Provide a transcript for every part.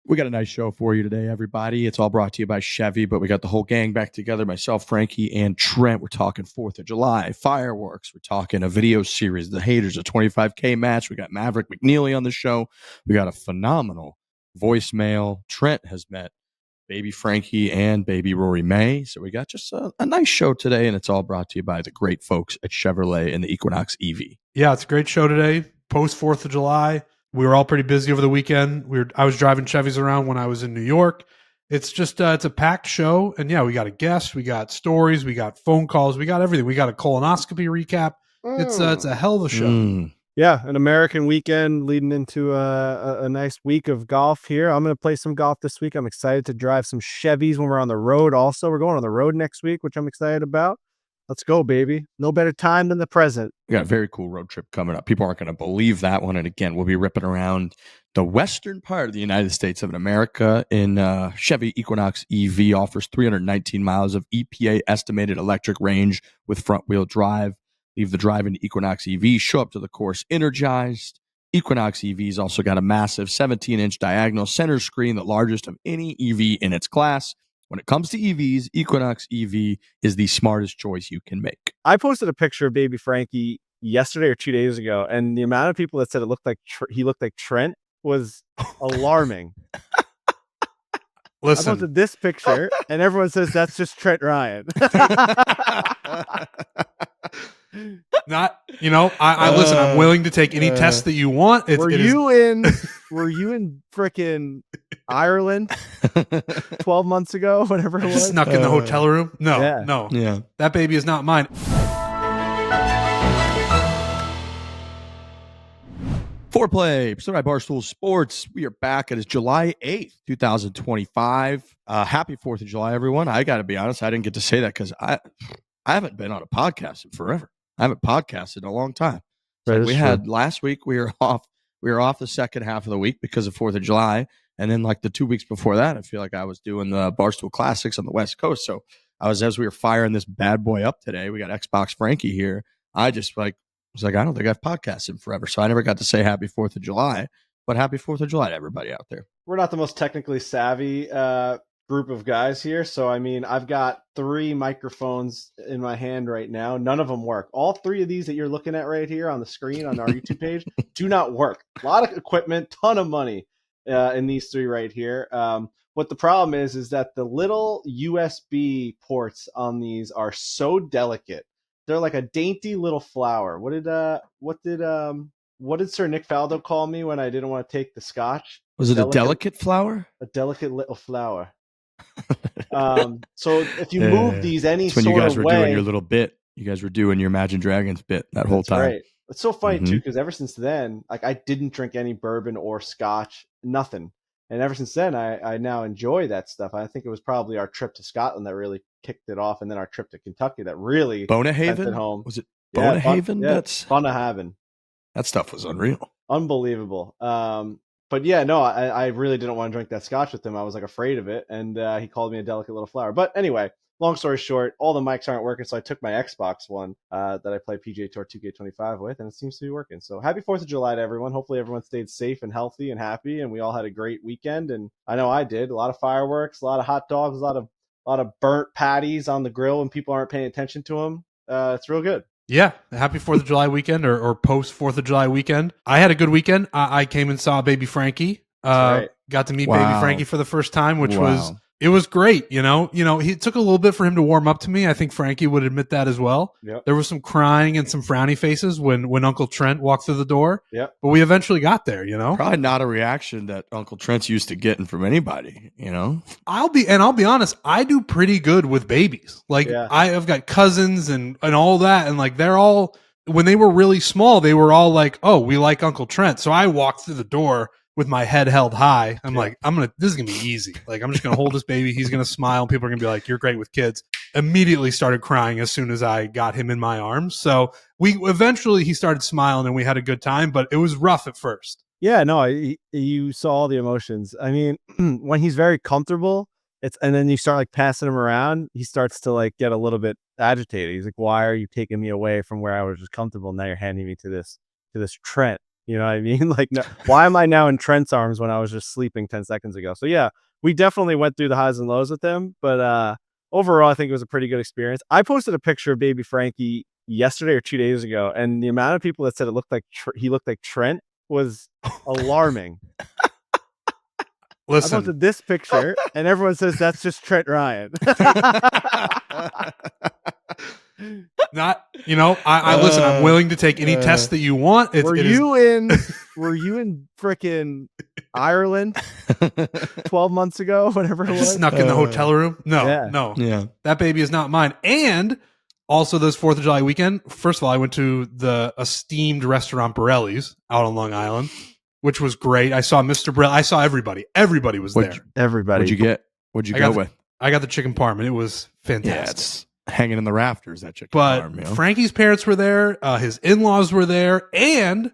We got a nice show for you today, everybody. It's all brought to you by Chevy, but we got the whole gang back together. Myself, Frankie, and Trent. We're talking 4th of July, fireworks. We're talking a video series, The Haters, a 25K match. We got Maverick McNealy on the show. We got a phenomenal voicemail. Trent has met baby Frankie and baby Rory May. So we got just a nice show today, and it's all brought to you by the great folks at Chevrolet and the Equinox EV. Yeah, it's a great show today. Post 4th of July. We were all pretty busy over the weekend. I was driving Chevys around when I was in New York. It's just it's a packed show, and yeah, we got a guest, we got stories, we got phone calls, we got everything. We got a colonoscopy recap. It's a hell of a show. Yeah, an American weekend leading into a nice week of golf here. I'm going to play some golf this week. I'm excited to drive some Chevys when we're on the road. Also, we're going on the road next week, which I'm excited about. Let's go, baby. No better time than the present. We got a very cool road trip coming up. People aren't going to believe that one. And again, we'll be ripping around the western part of the United States of America in Chevy Equinox EV offers 319 miles of EPA estimated electric range with front wheel drive. Leave the drive into Equinox EV. Show up to the course energized. Equinox EV's also got a massive 17-inch diagonal center screen, the largest of any EV in its class. When it comes to EVs, Equinox EV is the smartest choice you can make. I posted a picture of baby Frankie yesterday or 2 days ago, and the amount of people that said it looked like he looked like Trent was alarming. Listen, I posted this picture, and everyone says that's just Trent Ryan. Not, I listen. I'm willing to take any test that you want. Were you in frickin' Ireland 12 months ago? Whatever it was. Snuck in the hotel room? No, yeah. no. Yeah. That baby is not mine. Foreplay, presented by Barstool Sports. We are back. It is July 8th, 2025. Happy 4th of July, everyone. I got to be honest, I didn't get to say that because I haven't been on a podcast in forever. I haven't podcasted in a long time. So we had last week, we were off the second half of the week because of 4th of July. And then like the 2 weeks before that, I feel like I was doing the Barstool Classics on the West Coast. So as we were firing this bad boy up today, we got Xbox Frankie here. I just was like, I don't think I've podcasted in forever. So I never got to say happy 4th of July, but happy 4th of July to everybody out there. We're not the most technically savvy group of guys here. So, I mean, I've got 3 microphones in my hand right now. None of them work. All 3 of these that you're looking at right here on the screen on our YouTube page do not work. A lot of equipment, ton of money in these 3 right here. What the problem is that the little USB ports on these are so delicate. They're like a dainty little flower. What did Sir Nick Faldo call me when I didn't want to take the scotch? Was it a delicate flower? A delicate little flower. So if you move these any sort of way, when you guys were doing your little bit, you guys were doing your Imagine Dragons bit that whole time. Right. It's so funny too, because ever since then, like I didn't drink any bourbon or scotch, nothing. And ever since then, I now enjoy that stuff. I think it was probably our trip to Scotland that really kicked it off, and then our trip to Kentucky that really Bonahaven sent it home. Was it Bonahaven? That's Bonahaven. That stuff was unreal, unbelievable. But yeah, no, I really didn't want to drink that scotch with him. I was like afraid of it, and he called me a delicate little flower. But anyway, long story short, all the mics aren't working, so I took my Xbox one that I play PGA Tour 2K25 with, and it seems to be working. So happy 4th of July to everyone. Hopefully everyone stayed safe and healthy and happy, and we all had a great weekend. And I know I did. A lot of fireworks, a lot of hot dogs, a lot of burnt patties on the grill when people aren't paying attention to them. It's real good. Yeah, happy 4th of July weekend or post 4th of July weekend. I had a good weekend. I came and saw baby Frankie. Right. Got to meet baby Frankie for the first time, which was great. It took a little bit for him to warm up to me. I think Frankie would admit that as well. Yep. There was some crying and some frowny faces when Uncle Trent walked through the door. Yep. But we eventually got there, Probably not a reaction that Uncle Trent's used to getting from anybody, I'll be honest, I do pretty good with babies. Like I've got cousins and all that, and like they're all, when they were really small, they were all like, "Oh, we like Uncle Trent." So I walked through the door with my head held high. I'm like, this is going to be easy. Like, I'm just going to hold this baby. He's going to smile. And people are going to be like, "You're great with kids." Immediately started crying as soon as I got him in my arms. So he started smiling and we had a good time, but it was rough at first. Yeah, no, you saw all the emotions. I mean, when he's very comfortable, and then you start like passing him around, he starts to like get a little bit agitated. He's like, "Why are you taking me away from where I was just comfortable? Now you're handing me to this Trent." You know what I mean? Like, no, why am I now in Trent's arms when I was just sleeping 10 seconds ago? So yeah, we definitely went through the highs and lows with him, but overall, I think it was a pretty good experience. I posted a picture of baby Frankie yesterday or 2 days ago, and the amount of people that said it looked like he looked like Trent was alarming. Listen, I posted this picture, and everyone says that's just Trent Ryan. Not, I listen. I'm willing to take any test that you want. Were you in frickin' Ireland 12 months ago? Whatever it was. Snuck in the hotel room? No, Yeah. no. Yeah. That baby is not mine. And also, this 4th of July weekend, first of all, I went to the esteemed restaurant Borelli's out on Long Island, which was great. I saw Mr. Borelli. I saw everybody. Everybody was there. Everybody. What'd you get? What'd you go with? I got the chicken parm, and it was Yeah, fantastic. it's hanging in the rafters, that chicken But parm, Frankie's parents were there. His in-laws were there. And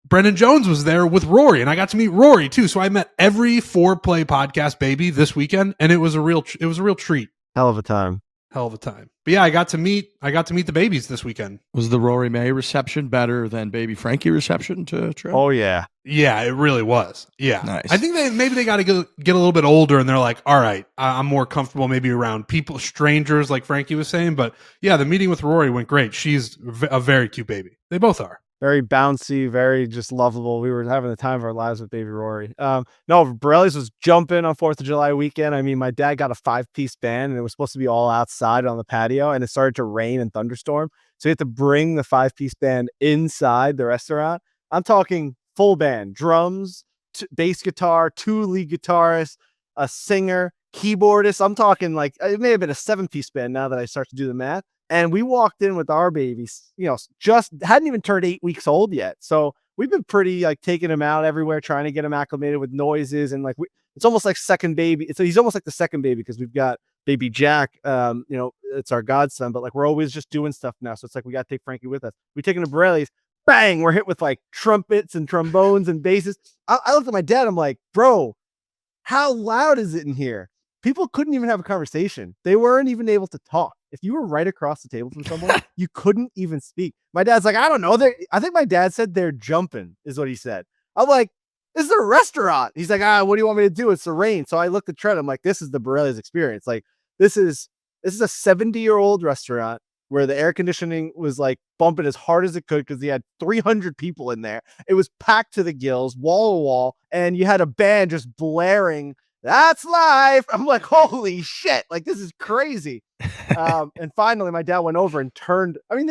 Brendan Jones was there with Rory. And I got to meet Rory, too. So I met every foreplay podcast baby this weekend. And it was a real treat. Hell of a time. Hell of a time. But yeah, I got to meet the babies this weekend. Was the Rory May reception better than baby Frankie reception to Trent? Oh, yeah. Yeah, it really was. Yeah. Nice. I think they got to get a little bit older and they're like, all right, I'm more comfortable maybe around people, strangers, like Frankie was saying. But yeah, the meeting with Rory went great. She's a very cute baby. They both are. Very bouncy, very just lovable. We were having the time of our lives with baby Rory. No, Borelli's was jumping on 4th of July weekend. I mean, my dad got a 5-piece band and it was supposed to be all outside on the patio, and it started to rain and thunderstorm. So he had to bring the 5-piece band inside the restaurant. I'm talking full band, drums, bass guitar, 2 lead guitarists, a singer, keyboardist. I'm talking like it may have been a 7-piece band now that I start to do the math. And we walked in with our babies, just hadn't even turned 8 weeks old yet. So we've been pretty like taking him out everywhere, trying to get him acclimated with noises. And like, it's almost like second baby. He's almost like the second baby because we've got baby Jack, it's our godson, but like, we're always just doing stuff now. So it's like, we got to take Frankie with us. We take him to Borelli's, bang, we're hit with like trumpets and trombones and basses. I looked at my dad. I'm like, bro, how loud is it in here? People couldn't even have a conversation. They weren't even able to talk. If you were right across the table from someone, you couldn't even speak. My dad's like, I don't know. I think my dad said they're jumping, is what he said. I'm like, this is a restaurant. He's like, what do you want me to do? It's the rain. So I looked at Trent. I'm like, this is the Borelli's experience. Like, this is a 70-year-old restaurant where the air conditioning was like bumping as hard as it could because he had 300 people in there. It was packed to the gills, wall to wall, and you had a band just blaring, "That's life." I'm like, holy shit. Like, this is crazy. And finally my dad went over and turned. I mean,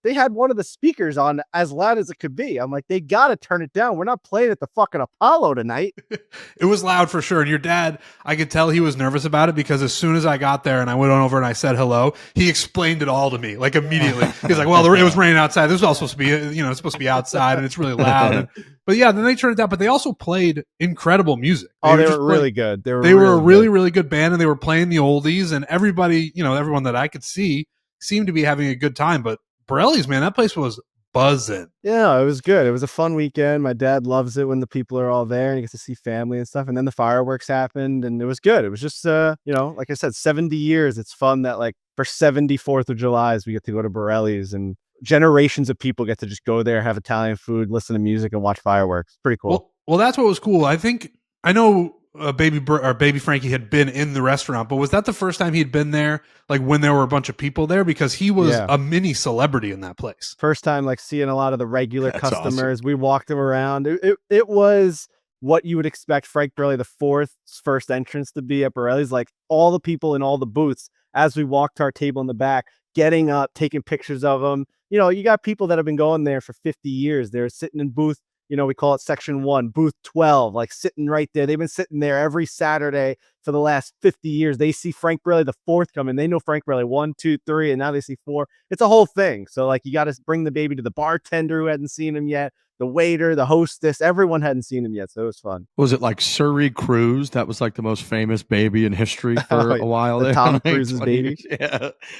they had one of the speakers on as loud as it could be. I'm like, they got to turn it down. We're not playing at the fucking Apollo tonight. It was loud for sure. And your dad, I could tell he was nervous about it because as soon as I got there and I went on over and I said hello, he explained it all to me, like immediately. He's like, well, it was raining outside. This was all supposed to be, it's supposed to be outside and it's really loud. But yeah, then they turned it down, but they also played incredible music. They were really good. They were a really, really good band and they were playing the oldies and everybody, everyone that I could see seemed to be having a good time. But Borelli's, man, that place was buzzing. Yeah, it was good. It was a fun weekend. My dad loves it when the people are all there and he gets to see family and stuff. And then the fireworks happened and it was good. It was just, like I said, 70 years. It's fun that like for 74th of July's, we get to go to Borelli's and generations of people get to just go there, have Italian food, listen to music and watch fireworks. Pretty cool. Well, that's what was cool. I know baby Frankie had been in the restaurant, but was that the first time he'd been there? Like when there were a bunch of people there, because he was a mini celebrity in that place. First time, like seeing a lot of the regular customers. Awesome. We walked him around. It was what you would expect Frank Borelli the fourth's first entrance to be at Borelli's. Like all the people in all the booths as we walked to our table in the back, getting up, taking pictures of them. You got people that have been going there for 50 years. They're sitting in booth. We call it section 1, booth 12, like sitting right there. They've been sitting there every Saturday for the last 50 years. They see Frank Borelli the fourth coming. They know Frank Borelli 1, 2, 3, and now they see 4. It's a whole thing. So like you got to bring the baby to the bartender who hadn't seen him yet, the waiter, the hostess, everyone hadn't seen him yet. So it was fun. Was it like Surrey Cruise? That was like the most famous baby in history for a while. The Tom Cruise's baby.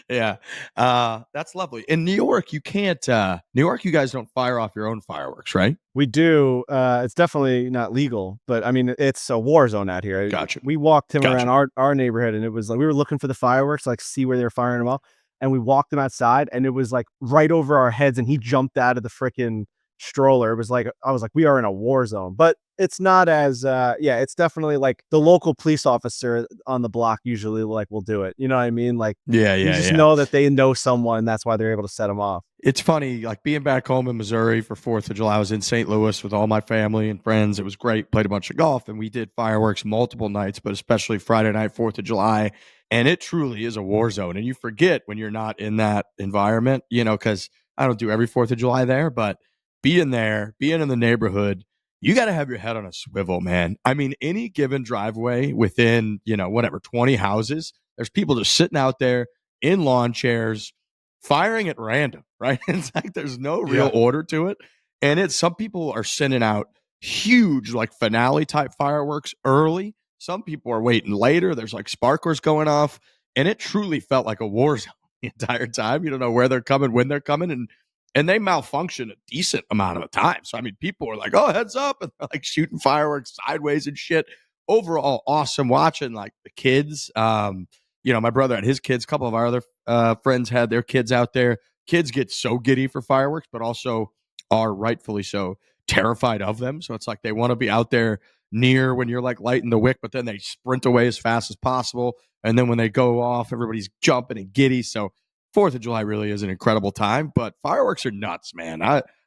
Yeah. That's lovely. In New York, you can't, you guys don't fire off your own fireworks, right? We do. It's definitely not legal, but I mean, it's a war zone out here. Gotcha. We walked him around our neighborhood and it was like, we were looking for the fireworks, like see where they were firing them off. And we walked him outside and it was like right over our heads and he jumped out of the freaking stroller. It was like, I was like, we are in a war zone, but it's not as, it's definitely like the local police officer on the block usually like will do it. You know what I mean? Like, Yeah, you yeah, just yeah. know that they know someone. That's why they're able to set them off. It's funny, like being back home in Missouri for 4th of July. I was in St. Louis with all my family and friends. It was great. Played a bunch of golf, and we did fireworks multiple nights, but especially Friday night, 4th of July. And it truly is a war zone. And you forget when you're not in that environment, you know, because I don't do every 4th of July there, but being there, being in the neighborhood, you got to have your head on a swivel, man. I mean, any given driveway within, you know, whatever, 20 houses, there's people just sitting out there in lawn chairs, firing at random, right? It's like there's no real order to it. And it's some people are sending out huge, like finale type fireworks early. Some people are waiting later. There's like sparklers going off. And it truly felt like a war zone the entire time. You don't know where they're coming, when they're coming. And they malfunction a decent amount of the time. So, I mean, people are like, oh, heads up. And they're like shooting fireworks sideways and shit. Overall, awesome watching like the kids. You know, my brother had his kids. A couple of our other friends had their kids out there. Kids get so giddy for fireworks, but also are rightfully so terrified of them. So it's like they want to be out there near when you're like lighting the wick, but then they sprint away as fast as possible. And then when they go off, everybody's jumping and giddy. So 4th of July really is an incredible time, but fireworks are nuts, man.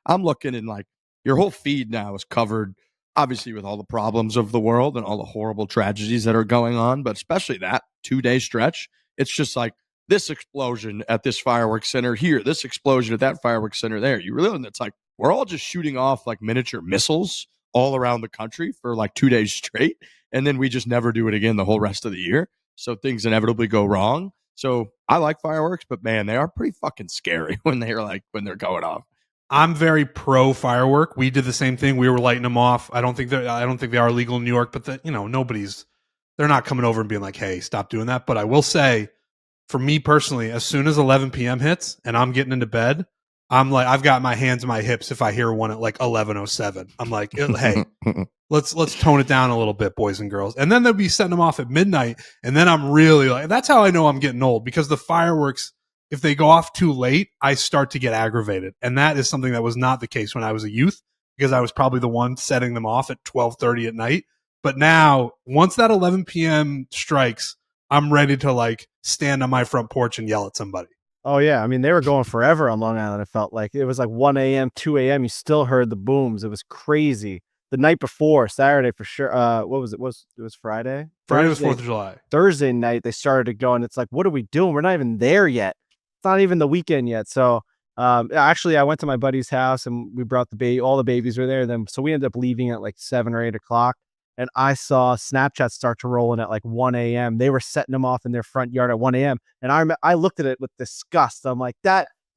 I'm looking and like your whole feed now is covered, obviously, with all the problems of the world and all the horrible tragedies that are going on, but especially that 2-day stretch. It's just like this explosion at this fireworks center here, this explosion at that fireworks center there. You really, it's like we're all just shooting off like miniature missiles all around the country for like 2 days straight. And then we just never do it again the whole rest of the year. So things inevitably go wrong. So I like fireworks, but man, they are pretty fucking scary when they're going off. I'm very pro firework. We did the same thing. We were lighting them off. I don't think they are legal in New York, but they're not coming over and being like, hey, stop doing that. But I will say, for me personally, as soon as 11 p.m. hits and I'm getting into bed, I'm like, I've got my hands on my hips if I hear one at like 11:07. I'm like, hey, let's tone it down a little bit, boys and girls. And then they'll be setting them off at midnight. And then I'm really like, that's how I know I'm getting old, because the fireworks, if they go off too late, I start to get aggravated. And that is something that was not the case when I was a youth, because I was probably the one setting them off at 12:30 at night. But now, once that 11 p.m. strikes, I'm ready to like stand on my front porch and yell at somebody. Oh yeah, I mean they were going forever on Long Island. It felt like it was like 1 a.m., 2 a.m. You still heard the booms. It was crazy. The night before, Saturday for sure. What was it? It was Friday. Friday was 4th of July. Thursday night they started to go, and it's like, what are we doing? We're not even there yet. It's not even the weekend yet. So actually, I went to my buddy's house and we brought the baby. All the babies were there. Then so we ended up leaving at like 7 or 8 o'clock. And I saw Snapchat start to roll in at like 1 a.m. They were setting them off in their front yard at 1 a.m. And I looked at it with disgust. I'm like,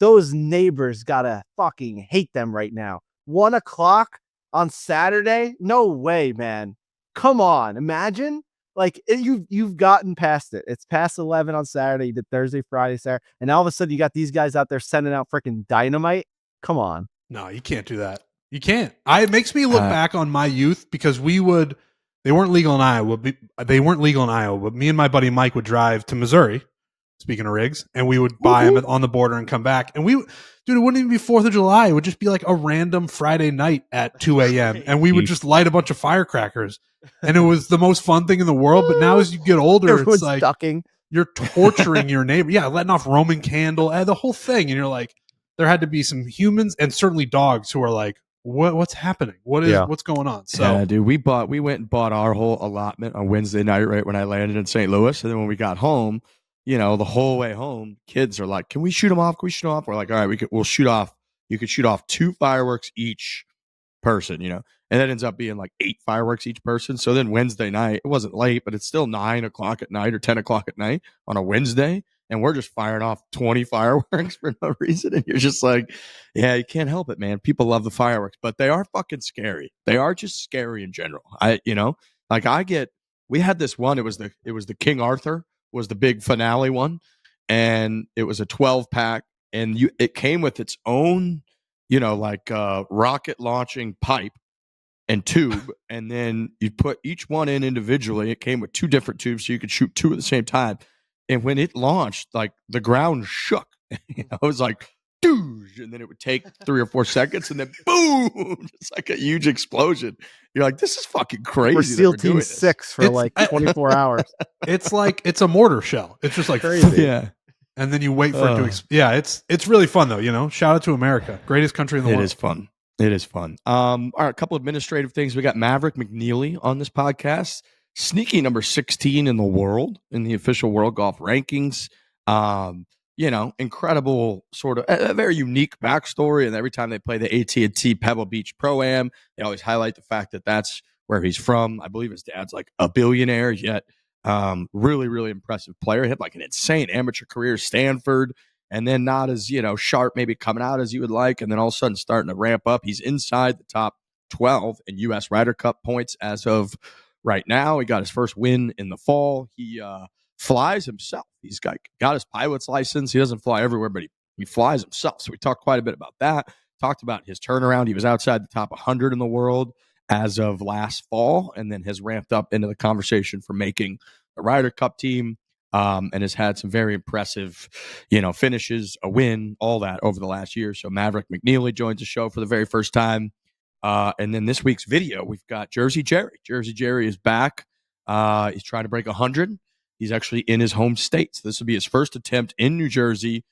those neighbors gotta fucking hate them right now. 1 o'clock on Saturday? No way, man. Come on, imagine. Like you've gotten past it. It's past 11 on Saturday. You did Thursday, Friday, Saturday, and all of a sudden you got these guys out there sending out freaking dynamite. Come on. No, you can't do that. You can't. It makes me look back on my youth, because they weren't legal in Iowa. But me and my buddy Mike would drive to Missouri, speaking of rigs, and we would buy them on the border and come back. And it wouldn't even be 4th of July. It would just be like a random Friday night at 2 a.m. And we would just light a bunch of firecrackers. And it was the most fun thing in the world. But now as you get older, Everyone's it's like ducking. You're torturing your neighbor. Yeah, letting off Roman candle, the whole thing. And you're like, there had to be some humans and certainly dogs who are like, what's happening? What's going on? So yeah, dude, we went and bought our whole allotment on Wednesday night, right when I landed in St. Louis. And then when we got home, you know, the whole way home, kids are like, can we shoot them off? Can we shoot them off? We're like, all right, we'll shoot off. You could shoot off 2 fireworks each person, you know, and that ends up being like 8 fireworks each person. So then Wednesday night, it wasn't late, but it's still 9 o'clock at night or 10 o'clock at night on a Wednesday. And we're just firing off 20 fireworks for no reason. And you're just like, yeah, you can't help it, man. People love the fireworks, but they are fucking scary. They are just scary in general. We had this one. It was the King Arthur was the big finale one. And it was a 12 pack, and it came with its own, rocket launching pipe and tube. And then you put each one in individually. It came with 2 different tubes, so you could shoot 2 at the same time. And when it launched, like the ground shook. It was like doosh, and then it would take 3 or 4 seconds, and then boom, just like a huge explosion. You're like, this is fucking crazy. We're that SEAL we're doing Team this. 6 for like 24 hours. It's like it's a mortar shell. It's just like Crazy. Yeah, and then you wait for it to. Yeah, it's really fun though. You know, shout out to America, greatest country in the world. It is fun. It is fun. All right, a couple administrative things. We got Maverick McNealy on this podcast, sneaky number 16 in the world in the official World Golf rankings. You know, incredible sort of a very unique backstory. And every time they play the AT&T Pebble Beach Pro-Am, they always highlight the fact that that's where he's from. I believe his dad's like a billionaire, yet really, really impressive player. Hit like an insane amateur career, Stanford, and then not as, you know, sharp maybe coming out as you would like, and then all of a sudden starting to ramp up. He's inside the top 12 in U.S. Ryder Cup points as of right now. He got his first win in the fall. He flies himself. He's got his pilot's license. He doesn't fly everywhere, but he flies himself. So we talked quite a bit about that. Talked about his turnaround. He was outside the top 100 in the world as of last fall, and then has ramped up into the conversation for making the Ryder Cup team, and has had some very impressive, you know, finishes, a win, all that over the last year. So Maverick McNealy joins the show for the very first time. And then this week's video, we've got Jersey Jerry. Jersey Jerry is back. He's trying to break 100. He's actually in his home state. So this will be his first attempt in New Jersey,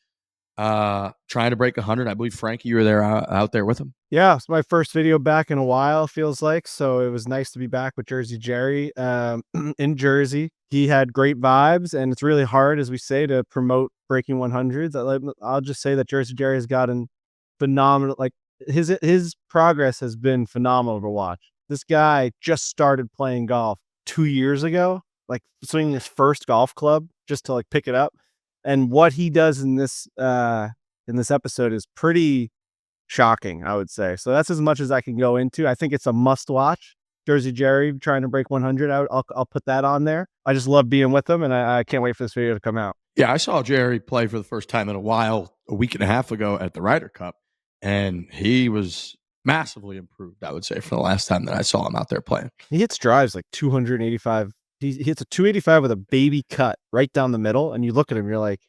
trying to break 100. I believe, Frankie, you were there out there with him. Yeah, it's my first video back in a while, feels like. So it was nice to be back with Jersey Jerry in Jersey. He had great vibes, and it's really hard, as we say, to promote breaking 100s. I'll just say that Jersey Jerry has gotten phenomenal. Like his progress has been phenomenal to watch. This guy just started playing golf 2 years ago, like swinging his first golf club just to like pick it up. And what he does in this episode is pretty shocking, I would say. So that's as much as I can go into. I think it's a must watch. Jersey Jerry trying to break 100. I'll put that on there. I just love being with him, and I can't wait for this video to come out. Yeah, I saw Jerry play for the first time in a while, a week and a half ago at the Ryder Cup, and he was massively improved, I would say, from the last time that I saw him out there playing. He hits drives like 285. He hits a 285 with a baby cut right down the middle, and you look at him, you're like,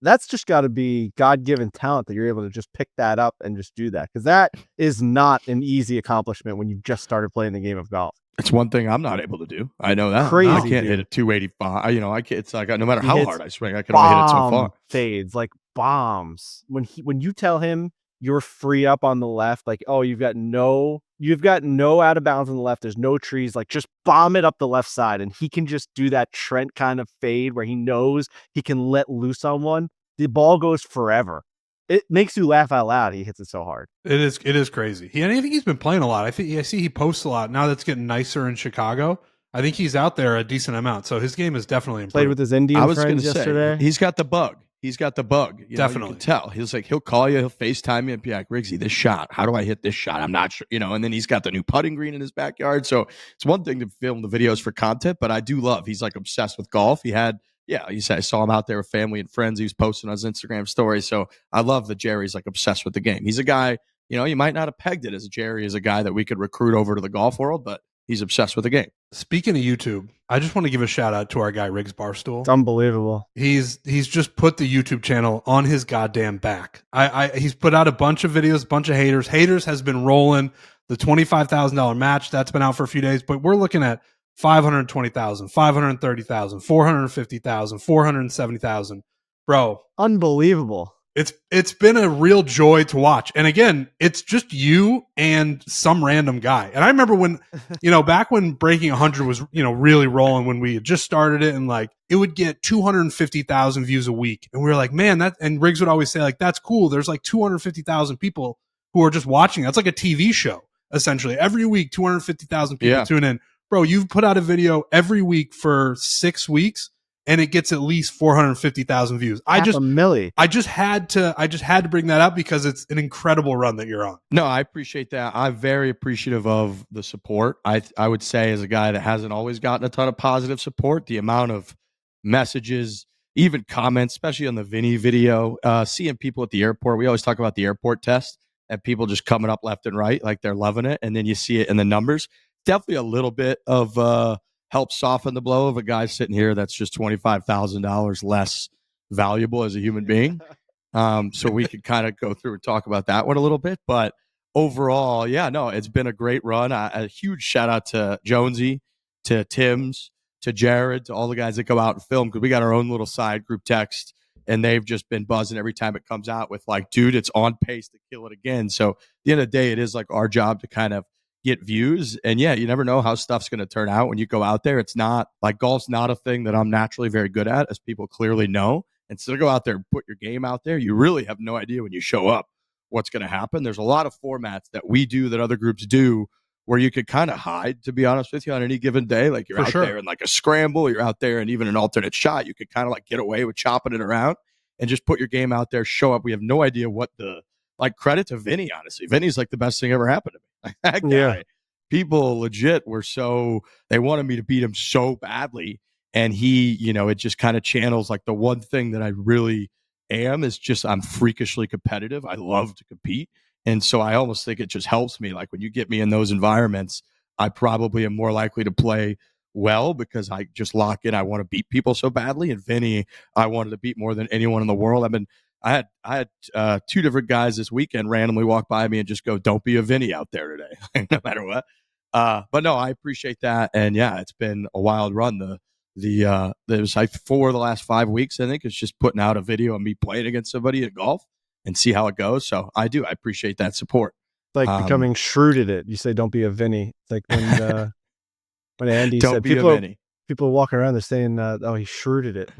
that's just got to be God-given talent that you're able to just pick that up and just do that, because that is not an easy accomplishment when you just started playing the game of golf. It's one thing I'm not able to do. I know that. Crazy, I can't hit a 285. You know, I can't. It's like no matter how hard I swing, I can only hit it so far. Fades like bombs. When you tell him you're free up on the left, like, oh, you've got no out of bounds on the left, there's no trees, like just bomb it up the left side, and he can just do that Trent kind of fade where he knows he can let loose on one. The ball goes forever. It makes you laugh out loud. He hits it so hard. It is crazy. I think he's been playing a lot. I see he posts a lot now. That's getting nicer in Chicago. I think he's out there a decent amount. So his game is definitely improved. Played with his Indian friends yesterday. He's got the bug. You Definitely. know, you can tell. He'll call you, he'll FaceTime you and be like, Riggsy, this shot, how do I hit this shot? I'm not sure, you know, and then he's got the new putting green in his backyard. So it's one thing to film the videos for content, but I do love, he's like obsessed with golf. You said I saw him out there with family and friends. He was posting on his Instagram story. So I love that Jerry's like obsessed with the game. He's a guy, you know, you might not have pegged it as Jerry is a guy that we could recruit over to the golf world, but he's obsessed with the game. Speaking of YouTube, I just want to give a shout out to our guy Riggs Barstool. It's unbelievable. He's just put the YouTube channel on his goddamn back. He's put out a bunch of videos, a bunch of haters. Haters has been rolling. The $25,000 match that's been out for a few days, but we're looking at 520,000, 530,000, 450,000, 470,000. Bro, unbelievable. It's been a real joy to watch. And again, it's just you and some random guy. And I remember when, you know, back when Breaking 100 was, you know, really rolling, when we had just started it, and like it would get 250,000 views a week. And we were like, man, and Riggs would always say, like, that's cool. There's like 250,000 people who are just watching. That's like a TV show, essentially. Every week, 250,000 people tune in. Bro, you've put out a video every week for 6 weeks, and it gets at least 450,000 views. I just had to bring that up because it's an incredible run that you're on. No, I appreciate that. I'm very appreciative of the support. I would say, as a guy that hasn't always gotten a ton of positive support, the amount of messages, even comments, especially on the Vinny video, seeing people at the airport. We always talk about the airport test and people just coming up left and right like they're loving it, and then you see it in the numbers. Definitely a little bit of help soften the blow of a guy sitting here that's just $25,000 less valuable as a human being. So we could kind of go through and talk about that one a little bit. But overall, yeah, no, it's been a great run. A huge shout out to Jonesy, to Tim's, to Jared, to all the guys that go out and film, because we got our own little side group text, and they've just been buzzing every time it comes out with like, dude, it's on pace to kill it again. So at the end of the day, it is like our job to kind of get views. And yeah, you never know how stuff's going to turn out when you go out there. It's not like golf's not a thing that I'm naturally very good at, as people clearly know. And so to go out there and put your game out there, you really have no idea when you show up what's going to happen. There's a lot of formats that we do that other groups do where you could kind of hide, to be honest with you, on any given day. Like you're out there in like a scramble, you're out there and even an alternate shot, you could kind of like get away with chopping it around and just put your game out there, show up. We have no idea what the, like, credit to Vinny, honestly. Vinny's like the best thing ever happened to me. Like, that guy, people legit were so, they wanted me to beat him so badly. And he, you know, it just kind of channels like the one thing that I really am is just I'm freakishly competitive. I love to compete. And so I almost think it just helps me. Like when you get me in those environments, I probably am more likely to play well because I just lock in. I want to beat people so badly. And Vinny, I wanted to beat more than anyone in the world. I had two different guys this weekend randomly walk by me and just go, "Don't be a Vinny out there today," no matter what. But no, I appreciate that. And yeah, it's been a wild run. It was like for the last 5 weeks, I think, it's just putting out a video of me playing against somebody at golf and see how it goes. So I appreciate that support. It's like becoming shrewd at it. You say, "Don't be a Vinny." It's like when Andy said, people walking around, they're saying, "Oh, he shrewd at it."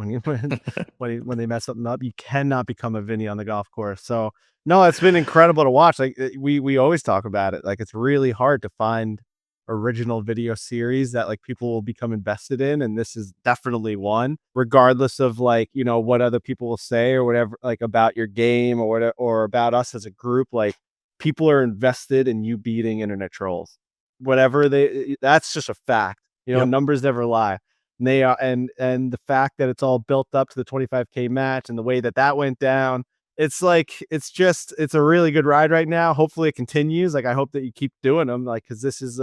When they mess something up, you cannot become a Vinny on the golf course. So no, it's been incredible to watch. Like we always talk about it. Like it's really hard to find original video series that like people will become invested in, and this is definitely one, regardless of like, you know, what other people will say or whatever, like about your game or whatever, or about us as a group. Like people are invested in you beating internet trolls, whatever that's just a fact, you know. Numbers never lie. And they are, and the fact that it's all built up to the 25K match and the way that went down, it's like, it's a really good ride right now. Hopefully it continues. Like I hope that you keep doing them, like, because this is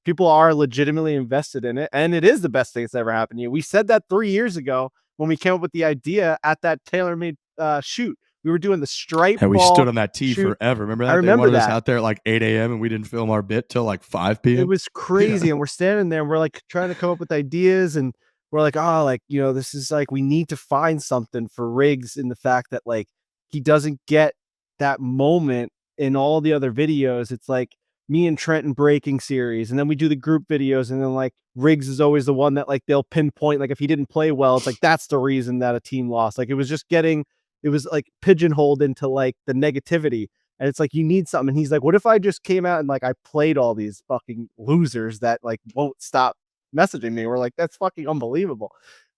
people are legitimately invested in it, and it is the best thing that's ever happened to you. We said that 3 years ago when we came up with the idea at that TaylorMade shoot. We were doing the stripe and we ball stood on that tee shoot forever. Remember that? I remember they wanted that. us out there at like 8 a.m. and we didn't film our bit till like 5 p.m. It was crazy. And we're standing there and we're like trying to come up with ideas, and we're like, oh, like, you know, this is like, we need to find something for Riggs in the fact that like he doesn't get that moment in all the other videos. It's like me and Trenton breaking series, and then we do the group videos, and then like Riggs is always the one that like they'll pinpoint, like if he didn't play well, it's like that's the reason that a team lost. Like it was like pigeonholed into like the negativity. And it's like, you need something. And he's like, what if I just came out and like I played all these fucking losers that like won't stop messaging me? We're like, that's fucking unbelievable.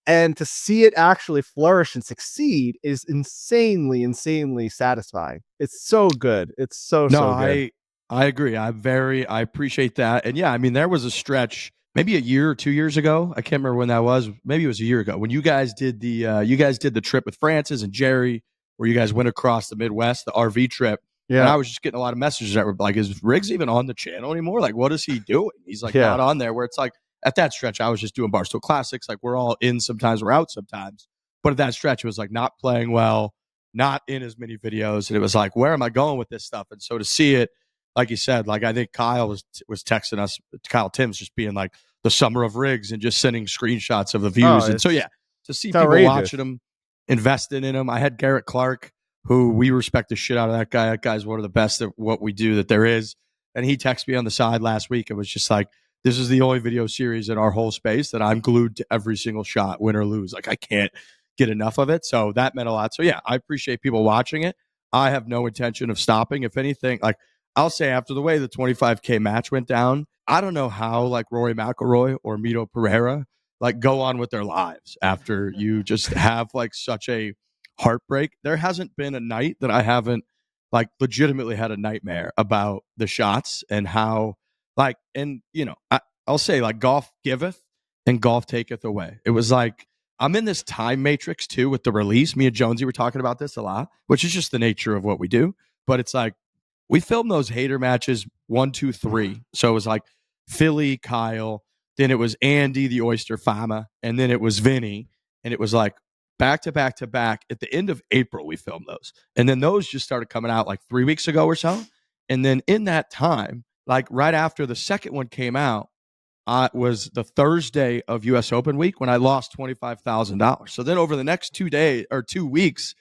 And to see it actually flourish and succeed is insanely satisfying. It's so good. It's so good. I agree. I appreciate that. And yeah, I mean, there was a stretch maybe a year or 2 years ago. I can't remember when that was. Maybe it was a year ago when you guys did the trip with Francis and Jerry, where you guys went across the Midwest, the RV trip. Yeah. And I was just getting a lot of messages that were like, is Riggs even on the channel anymore? Like, what is he doing? He's like not on there, where it's like at that stretch, I was just doing Barstool Classics. Like we're all in sometimes, we're out sometimes. But at that stretch, it was like not playing well, not in as many videos. And it was like, where am I going with this stuff? And so to see it, like you said, like I think Kyle was texting us, Kyle Timms, just being like the summer of Riggs and just sending screenshots of the views. And so, yeah, to see people watching him, investing in him. I had Garrett Clark, who we respect the shit out of that guy. That guy's one of the best at what we do that there is. And he texted me on the side last week and was just like, this is the only video series in our whole space that I'm glued to every single shot, win or lose. Like I can't get enough of it. So that meant a lot. So yeah, I appreciate people watching it. I have no intention of stopping. If anything, like I'll say after the way the 25K match went down, I don't know how like Rory McIlroy or Mito Pereira like go on with their lives after you just have like such a heartbreak. There hasn't been a night that I haven't like legitimately had a nightmare about the shots and how like, and you know, I'll say like golf giveth and golf taketh away. It was like, I'm in this time matrix too with the release. Me and Jonesy were talking about this a lot, which is just the nature of what we do. But it's like, we filmed those hater matches 1, 2, 3. So it was like Philly, Kyle, then it was Andy, the Oyster Fama, and then it was Vinny. And it was like, back to back to back. At the end of April, we filmed those. And then those just started coming out like 3 weeks ago or so. And then in that time, like right after the second one came out, was the Thursday of US Open week when I lost $25,000. So then over the next 2 days or 2 weeks,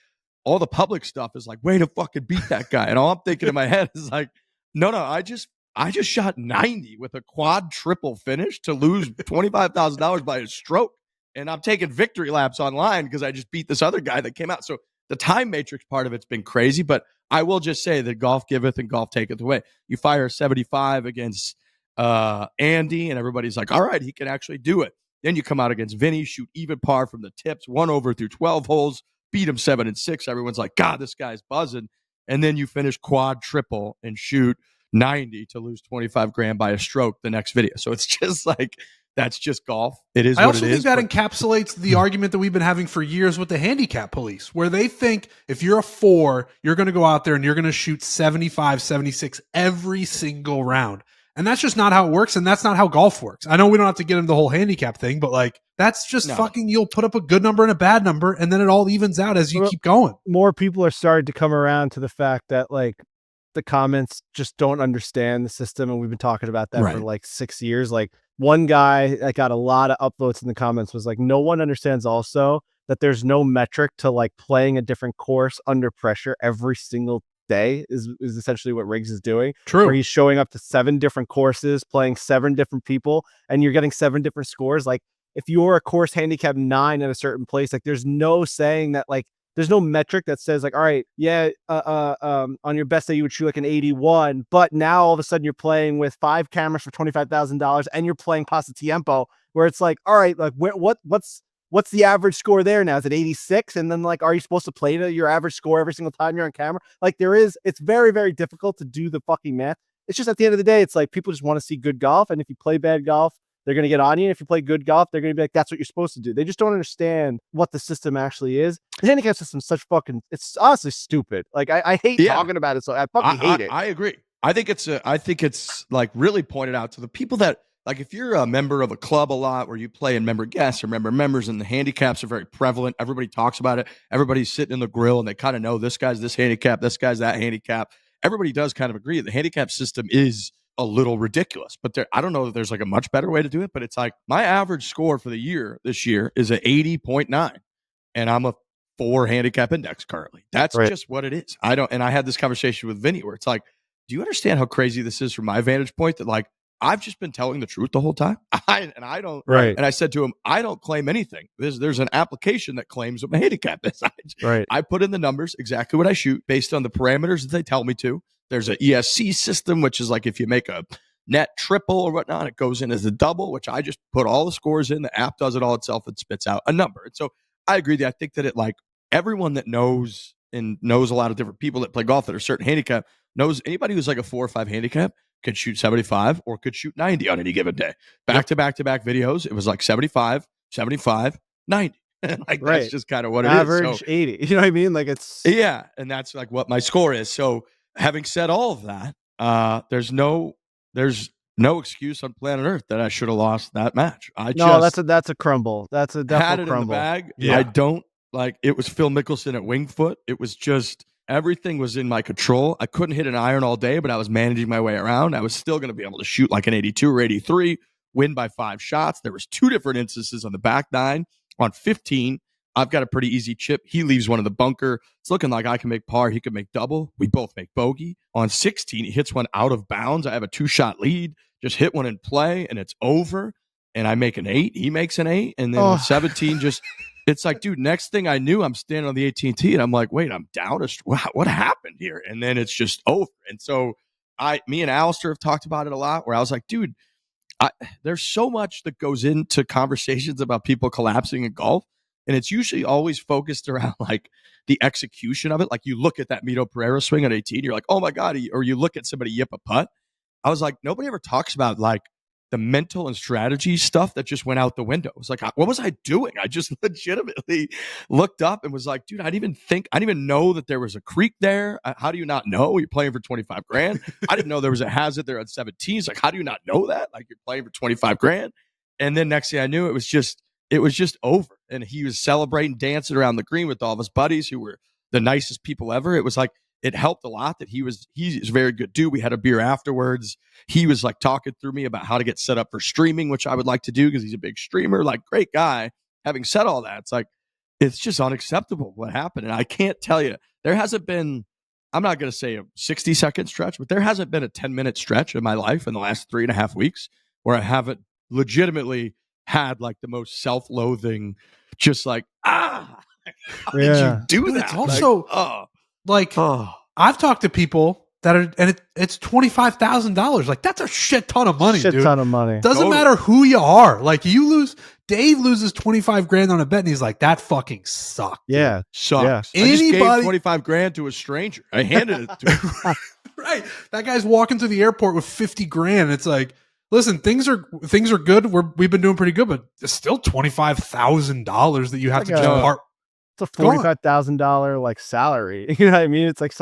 all the public stuff is like, way to fucking beat that guy. And all I'm thinking in my head is like, no, I just shot 90 with a quad triple finish to lose $25,000 by a stroke. And I'm taking victory laps online because I just beat this other guy that came out. So the time matrix part of it's been crazy, but I will just say that golf giveth and golf taketh away. You fire 75 against Andy, and everybody's like, all right, he can actually do it. Then you come out against Vinny, shoot even par from the tips, 1 over through 12 holes, beat him 7 and 6. Everyone's like, God, this guy's buzzing. And then you finish quad triple and shoot 90 to lose 25 grand by a stroke the next video. So it's just like, that's just golf. It is what it is. I also think that encapsulates the argument that we've been having for years with the handicap police, where they think if you're a 4, you're going to go out there and you're going to shoot 75, 76 every single round. And that's just not how it works. And that's not how golf works. I know we don't have to get into the whole handicap thing, but like, that's just fucking, you'll put up a good number and a bad number, and then it all evens out as you keep going. More people are starting to come around to the fact that like the comments just don't understand the system. And we've been talking about that for like 6 years. Like one guy that got a lot of upvotes in the comments was like, no one understands also that there's no metric to like playing a different course under pressure every single day is essentially what Riggs is doing. True. Where he's showing up to 7 different courses, playing 7 different people, and you're getting 7 different scores. Like if you're a course handicap 9 at a certain place, like there's no saying that, like there's no metric that says like, all right, yeah, on your best day you would shoot like an 81, but now all of a sudden you're playing with 5 cameras for $25,000 and you're playing Pasta Tiempo, where it's like, all right, like what's the average score there now? Is it 86? And then like, are you supposed to play to your average score every single time you're on camera? Like it's very, very difficult to do the fucking math. It's just at the end of the day, it's like people just want to see good golf. And if you play bad golf, they're going to get on you. And if you play good golf, they're going to be like, that's what you're supposed to do. They just don't understand what the system actually is. The handicap system is such fucking, it's honestly stupid. Like I hate talking about it. So I fucking hate it. I agree. I think it's like really pointed out to the people that, like if you're a member of a club a lot where you play in member guests or member members and the handicaps are very prevalent, everybody talks about it. Everybody's sitting in the grill and they kind of know this guy's this handicap, this guy's that handicap. Everybody does kind of agree the handicap system is a little ridiculous, but I don't know that there's like a much better way to do it, but it's like my average score for the year this year is a 80.9 and I'm a 4 handicap index currently. That's just what it is. And I had this conversation with Vinny where it's like, do you understand how crazy this is from my vantage point that like, I've just been telling the truth the whole time. I don't. Right. And I said to him, I don't claim anything. There's an application that claims what my handicap is. I put in the numbers, exactly what I shoot based on the parameters that they tell me to. There's an ESC system, which is like if you make a net triple or whatnot, it goes in as a double, which I just put all the scores in. The app does it all itself and spits out a number. And so I agree that I think that it like everyone that knows a lot of different people that play golf that are certain handicap knows anybody who's like a 4 or 5 handicap could shoot 75 or could shoot 90 on any given day. Back to back videos, it was like 75, 75, 90. Like that's just kind of what it is. Average 80. You know what I mean? Like it's and that's like what my score is. So having said all of that, there's no excuse on planet Earth that I should have lost that match. That's a crumble. That's a definite had it crumble. In the bag. Yeah. I don't like it was Phil Mickelson at Wingfoot. It was just everything was in my control. I couldn't hit an iron all day, but I was managing my way around. I was still going to be able to shoot like an 82 or 83, win by 5 shots. There was 2 different instances on the back 9. On 15, I've got a pretty easy chip. He leaves one in the bunker. It's looking like I can make par. He could make double. We both make bogey. On 16, he hits one out of bounds. I have a 2-shot lead. Just hit one in play, and it's over. And I make an 8. He makes an 8. And then on 17, it's like, dude, next thing I knew, I'm standing on the AT&T, and I'm like, wait, I'm down. What happened here? And then it's just over. And so me and Alistair have talked about it a lot, where I was like, dude, there's so much that goes into conversations about people collapsing in golf. And it's usually always focused around like the execution of it. Like you look at that Mito Pereira swing at 18, you're like, oh my God. Or you look at somebody yip a putt. I was like, nobody ever talks about like the mental and strategy stuff that just went out the window. It's like, what was I doing? I just legitimately looked up and was like, dude, I didn't even know that there was a creek there. How do you not know? You're playing for 25 grand. I didn't know there was a hazard there at 17. It's like, how do you not know that? Like you're playing for 25 grand. And then next thing I knew, it was just over. and he was celebrating, dancing around the green with all of his buddies who were the nicest people ever. It was like, it helped a lot that he's a very good dude. We had a beer afterwards. He was like talking through me about how to get set up for streaming, which I would like to do because he's a big streamer. Like, great guy. Having said all that, it's like, it's just unacceptable what happened. And I can't tell you, there hasn't been, I'm not going to say a 60-second stretch, but there hasn't been a 10-minute stretch in my life in the last 3.5 weeks where I haven't legitimately had like the most self-loathing, just like, how did you do that? It's also I've talked to people that are, and it's $25,000. Like, that's a shit ton of money, dude. Ton of money. Doesn't matter who you are. Like, Dave loses 25 grand on a bet, and he's like, that fucking sucked. Yeah, sucks. Yeah. I just gave 25 grand to a stranger. I handed it to him. Right. That guy's walking through the airport with 50 grand. It's like, listen, things are good. We've been doing pretty good, but it's still $25,000 that you have to just part. It's a $45,000 like salary. You know what I mean? It's like it's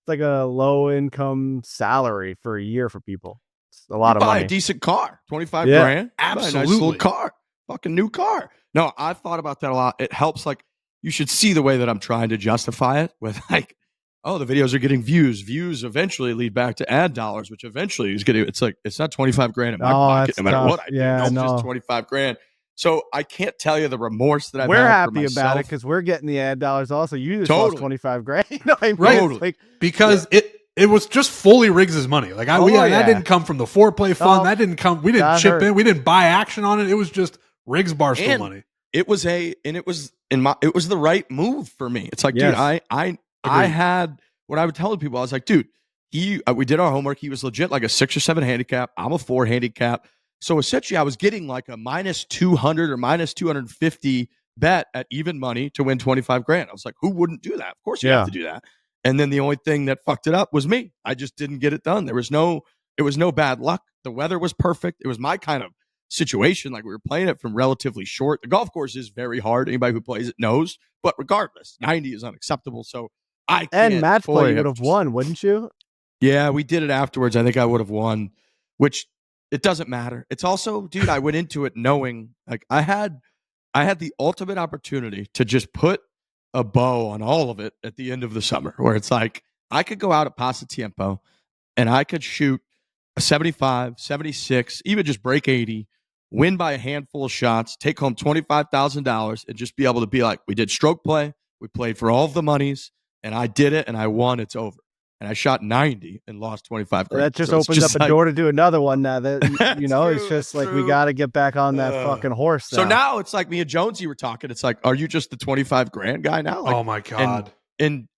like a low income salary for a year for people. It's a lot of money. Buy a decent car, 25 grand. Absolutely, buy a nice little car, fucking new car. No, I've thought about that a lot. It helps. Like, you should see the way that I'm trying to justify it with like, oh, the videos are getting views. Views eventually lead back to ad dollars, which eventually is getting. It's like, it's not 25 grand in my pocket, no matter what I do. It's just 25 grand. So I can't tell you the remorse that I've We're had happy for about it because we're getting the ad dollars also. You just lost 25 grand. You know what I mean? Right. Totally. Like, because it was just fully Riggs' money. Like, that didn't come from the foreplay fund. That didn't come. We didn't chip in. We didn't buy action on it. It was just Riggs Barstool money. It was it was the right move for me. It's like, dude, I had what I would tell people. I was like, dude, we did our homework. He was legit like a 6 or 7 handicap. I'm a 4 handicap. So essentially, I was getting like a minus 200 or minus 250 bet at even money to win 25 grand. I was like, who wouldn't do that? Of course you have to do that. And then the only thing that fucked it up was me. I just didn't get it done. It was no bad luck. The weather was perfect. It was my kind of situation. Like, we were playing it from relatively short. The golf course is very hard. Anybody who plays it knows. But regardless, 90 is unacceptable. So I can't. And match play, you would have won, wouldn't you? Yeah, we did it afterwards. I think I would have won, which it doesn't matter. It's also, dude, I went into it knowing like I had the ultimate opportunity to just put a bow on all of it at the end of the summer, where it's like I could go out at Pasatiempo and I could shoot a 75, 76, even just break 80, win by a handful of shots, take home $25,000 and just be able to be like, we did stroke play, we played for all of the monies, and I did it and I won, it's over. And I shot 90 and lost 25 grand. That just opens up a door to do another one now. That you know, it's just like we got to get back on that fucking horse. So now it's like me and Jonesy were talking. It's like, are you just the 25 grand guy now? Like, oh my god! In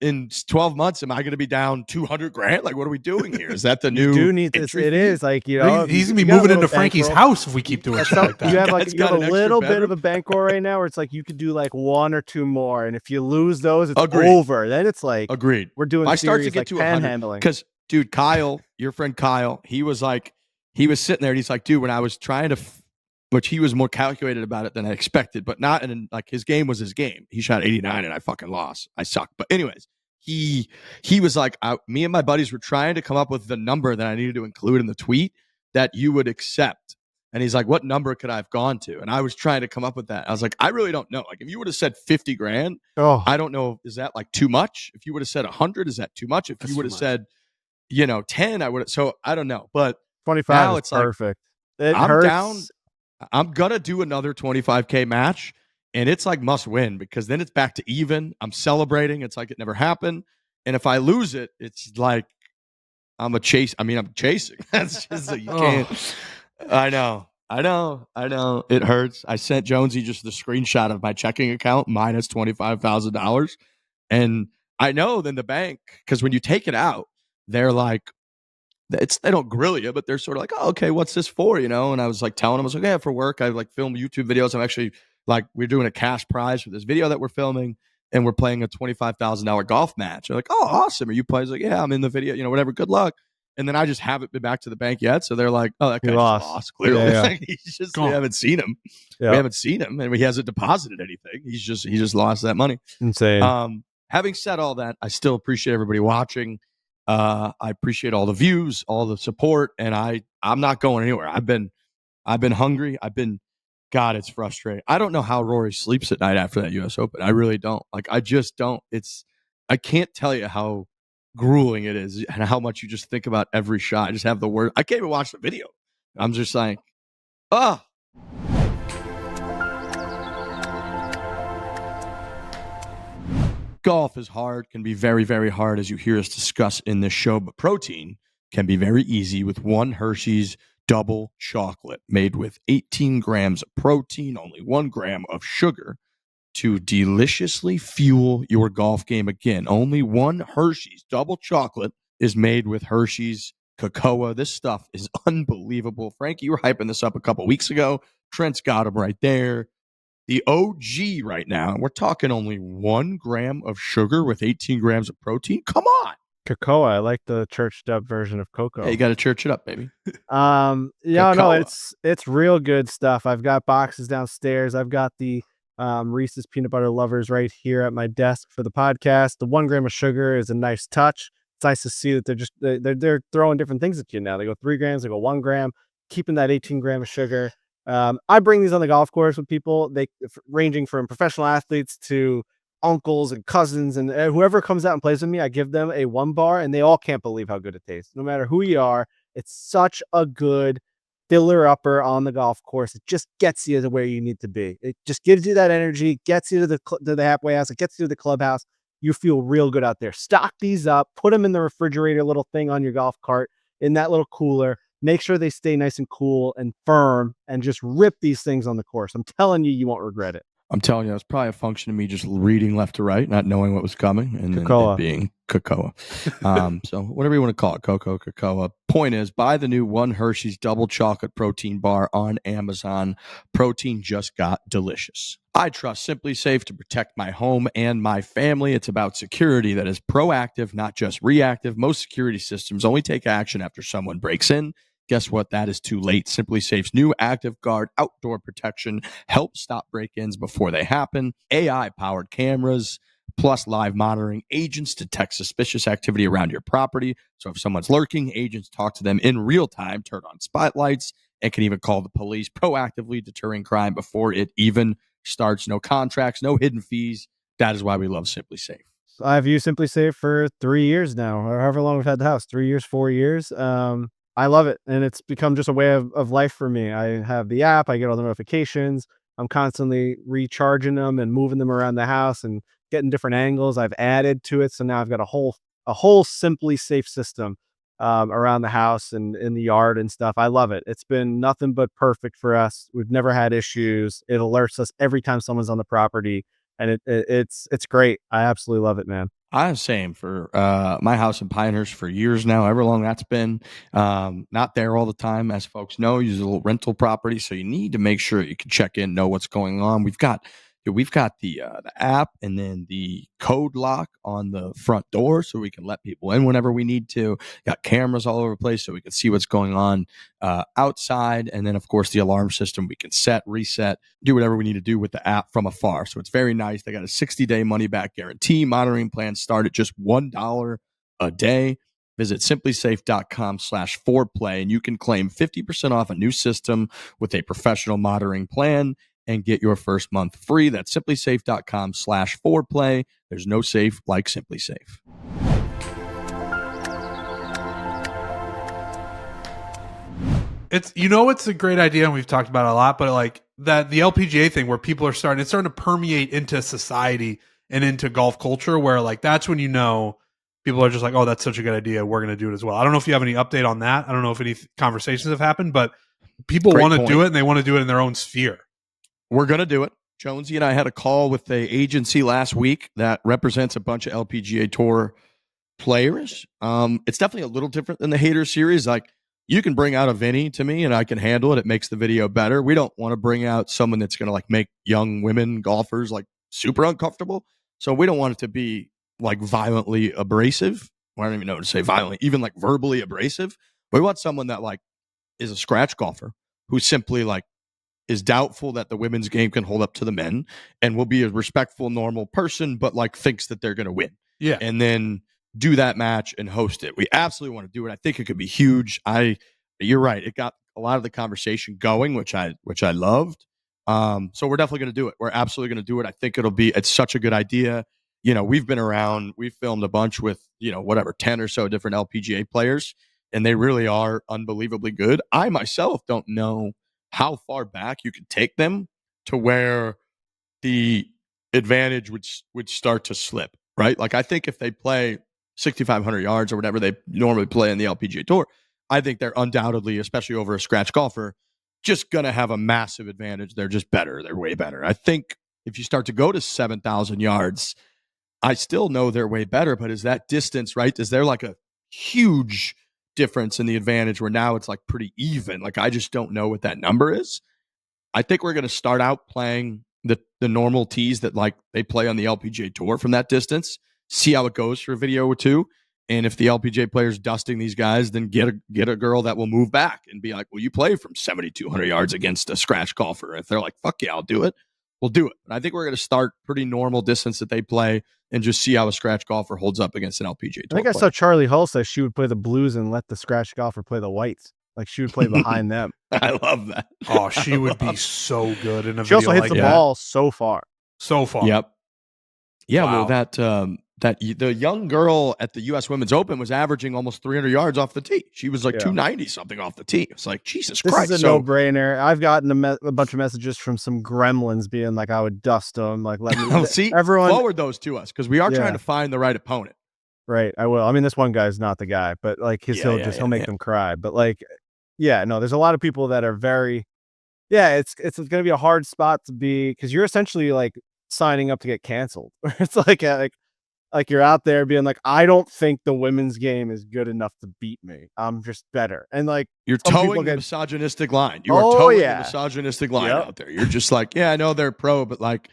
12 months, am I going to be down 200 grand? Like, what are we doing here? Is that the new? You do need this. It is like, you know, he's gonna be moving into Frankie's house if we keep doing shit like that. You have like you have a little bit of a bankroll right now, where it's like you could do like 1 or 2 more, and if you lose those, it's over. Then it's like agreed. We're doing. I start to get like to panhandling because, dude, Kyle, your friend Kyle, he was sitting there and he's like, dude, when I was trying to. Which he was more calculated about it than I expected, but not in like his game was his game. He shot 89 and I fucking lost. I sucked. But anyways, he was like, me and my buddies were trying to come up with the number that I needed to include in the tweet that you would accept. And he's like, what number could I have gone to? And I was trying to come up with that. I was like, I really don't know. Like, if you would have said 50 grand, I don't know. Is that like too much? If you would have said 100, is that too much? If you would have said, 10, I would have. So I don't know. But 25 now it's perfect. Like, I'm down. I'm going to do another 25K match, and it's like must win because then it's back to even. I'm celebrating. It's like it never happened. And if I lose it, it's like I'm chasing. That's just like you can't. I know. It hurts. I sent Jonesy just the screenshot of my checking account minus $25,000. And I know then the bank, because when you take it out, they're like, they don't grill you, but they're sort of like, oh, okay, what's this for? And I was like telling them, I was like, yeah, for work. I like film YouTube videos. I'm actually like, we're doing a cash prize for this video that we're filming, and we're playing a $25,000 golf match. They're like, oh, awesome. Are you playing? I was like, yeah, I'm in the video, whatever. Good luck. And then I just haven't been back to the bank yet. So they're like, oh, that guy lost. Clearly. Yeah. He's just, we haven't seen him. Yeah. We haven't seen him, and he hasn't deposited anything. He just lost that money. Insane. Having said all that, I still appreciate everybody watching. I appreciate all the views, all the support, and I'm not going anywhere. I've been hungry. I've been God, it's frustrating. I don't know how Rory sleeps at night after that U.S. Open. I really don't. Like, I just don't. I can't tell you how grueling it is and how much you just think about every shot. I just have the word. I can't even watch the video. I'm just like, oh. Golf is hard, can be very, very hard, as you hear us discuss in this show, but protein can be very easy with one Hershey's double chocolate made with 18 grams of protein, only 1 gram of sugar to deliciously fuel your golf game again. Only one Hershey's double chocolate is made with Hershey's cocoa. This stuff is unbelievable. Frankie, you were hyping this up a couple weeks ago. Trent's got him right there. The OG right now, we're talking only 1 gram of sugar with 18 grams of protein. Come on. Cocoa. I like the churched up version of cocoa. Hey, you got to church it up, baby. Yeah, no, it's real good stuff. I've got boxes downstairs. I've got the Reese's peanut butter lovers right here at my desk for the podcast. The 1 gram of sugar is a nice touch. It's nice to see that they're throwing different things at you now. They go 3 grams, they go 1 gram, keeping that 18 gram of sugar. I bring these on the golf course with people, ranging from professional athletes to uncles and cousins and whoever comes out and plays with me. I give them a 1 bar and they all can't believe how good it tastes. No matter who you are, it's such a good filler upper on the golf course. It just gets you to where you need to be. It just gives you that energy, gets you to the halfway house, it gets you to the clubhouse. You feel real good out there. Stock these up, put them in the refrigerator little thing on your golf cart, in that little cooler. Make sure they stay nice and cool and firm, and just rip these things on the course. I'm telling you, you won't regret it. I'm telling you, it's probably a function of me just reading left to right, not knowing what was coming, and then it being cocoa. So whatever you want to call it, cocoa. Point is, buy the new 1 Hershey's double chocolate protein bar on Amazon. Protein just got delicious. I trust Simply Safe to protect my home and my family. It's about security that is proactive, not just reactive. Most security systems only take action after someone breaks in. Guess what? That is too late. Simply Safe's new Active Guard outdoor protection helps stop break-ins before they happen. AI-powered cameras plus live monitoring agents detect suspicious activity around your property. So if someone's lurking, agents talk to them in real time, turn on spotlights, and can even call the police, proactively deterring crime before it even starts. No contracts, no hidden fees. That is why we love Simply Safe. I've used Simply Safe for 3 years now, or however long we've had the house, 3 years, 4 years. I love it, and it's become just a way of life for me. I have the app, I get all the notifications. I'm constantly recharging them and moving them around the house and getting different angles. I've added to it, so now I've got a whole Simply Safe system around the house and in the yard and stuff. I love it. It's been nothing but perfect for us. We've never had issues. It alerts us every time someone's on the property, and it's great. I absolutely love it, man. I'm same for my house in Pinehurst for years now, however long that's been. Not there all the time, as folks know. Use a little rental property, so you need to make sure you can check in, know what's going on. We've got the app and then the code lock on the front door, so we can let people in whenever we need to. Got cameras all over the place, so we can see what's going on outside, and then of course the alarm system. We can set, reset, do whatever we need to do with the app from afar. So it's very nice. They got a 60-day money-back guarantee. Monitoring plans start at just $1 a day. Visit simplysafe.com/foreplay, and you can claim 50% off a new system with a professional monitoring plan and get your first month free. That's simplysafe.com/foreplay. There's no safe like Simply Safe. It's a great idea, and we've talked about it a lot, but like that the LPGA thing where people are starting to permeate into society and into golf culture, where like that's when people are just like, oh, that's such a good idea, we're going to do it as well. I don't know if you have any update on that. I don't know if any conversations have happened, but people want to do it, and they want to do it in their own sphere. We're going to do it. Jonesy and I had a call with the agency last week that represents a bunch of LPGA Tour players. It's definitely a little different than the hater series. Like, you can bring out a Vinny to me and I can handle it. It makes the video better. We don't want to bring out someone that's going to like make young women golfers like super uncomfortable. So we don't want it to be like violently abrasive. I don't even know what to say violently, even like verbally abrasive. We want someone that like is a scratch golfer who simply like is doubtful that the women's game can hold up to the men and will be a respectful, normal person, but like thinks that they're going to win. Yeah. And then do that match and host it. We absolutely want to do it. I think it could be huge. You're right. It got a lot of the conversation going, which I loved. So we're definitely going to do it. We're absolutely going to do it. I think it's such a good idea. We've been around, we've filmed a bunch with, 10 or so different LPGA players, and they really are unbelievably good. I myself don't know how far back you can take them to where the advantage would start to slip, right? Like, I think if they play 6,500 yards or whatever they normally play in the LPGA Tour, I think they're undoubtedly, especially over a scratch golfer, just going to have a massive advantage. They're just better. They're way better. I think if you start to go to 7,000 yards, I still know they're way better, but is that distance, right? Is there like a huge difference in the advantage where now it's like pretty even? Like, I just don't know what that number is. I think we're going to start out playing the normal tees that like they play on the LPGA Tour from that distance, see how it goes for a video or two. And if the LPGA player's dusting these guys, then get a girl that will move back and be like, well, you play from 7,200 yards against a scratch golfer. And if they're like, fuck yeah, I'll do it, we'll do it. But I think we're going to start pretty normal distance that they play and just see how a scratch golfer holds up against an LPGA Tour I think I saw Charlie Hull say she would play the blues and let the scratch golfer play the whites. Like, she would play behind them. I love that. Oh, she would be so good in a She video also hits like the that. ball so far. So far. Yep. Yeah, Wow. well, the young girl at the U.S. Women's Open was averaging almost 300 yards off the tee. She was like 290 something off the tee. It's like, Jesus Christ. This is a no-brainer. I've gotten a bunch of messages from some gremlins being like, I would dust them. Like, let me see, everyone forward those to us because we are trying to find the right opponent. Right, I will. I mean, this one guy's not the guy, but like he'll make them cry. But like, there's a lot of people that are very, it's going to be a hard spot to be because you're essentially like signing up to get canceled. It's like you're out there being like, I don't think the women's game is good enough to beat me. I'm just better. And like, you're towing the misogynistic line. You are towing the misogynistic line out there. You're just like, I know they're pro, but like,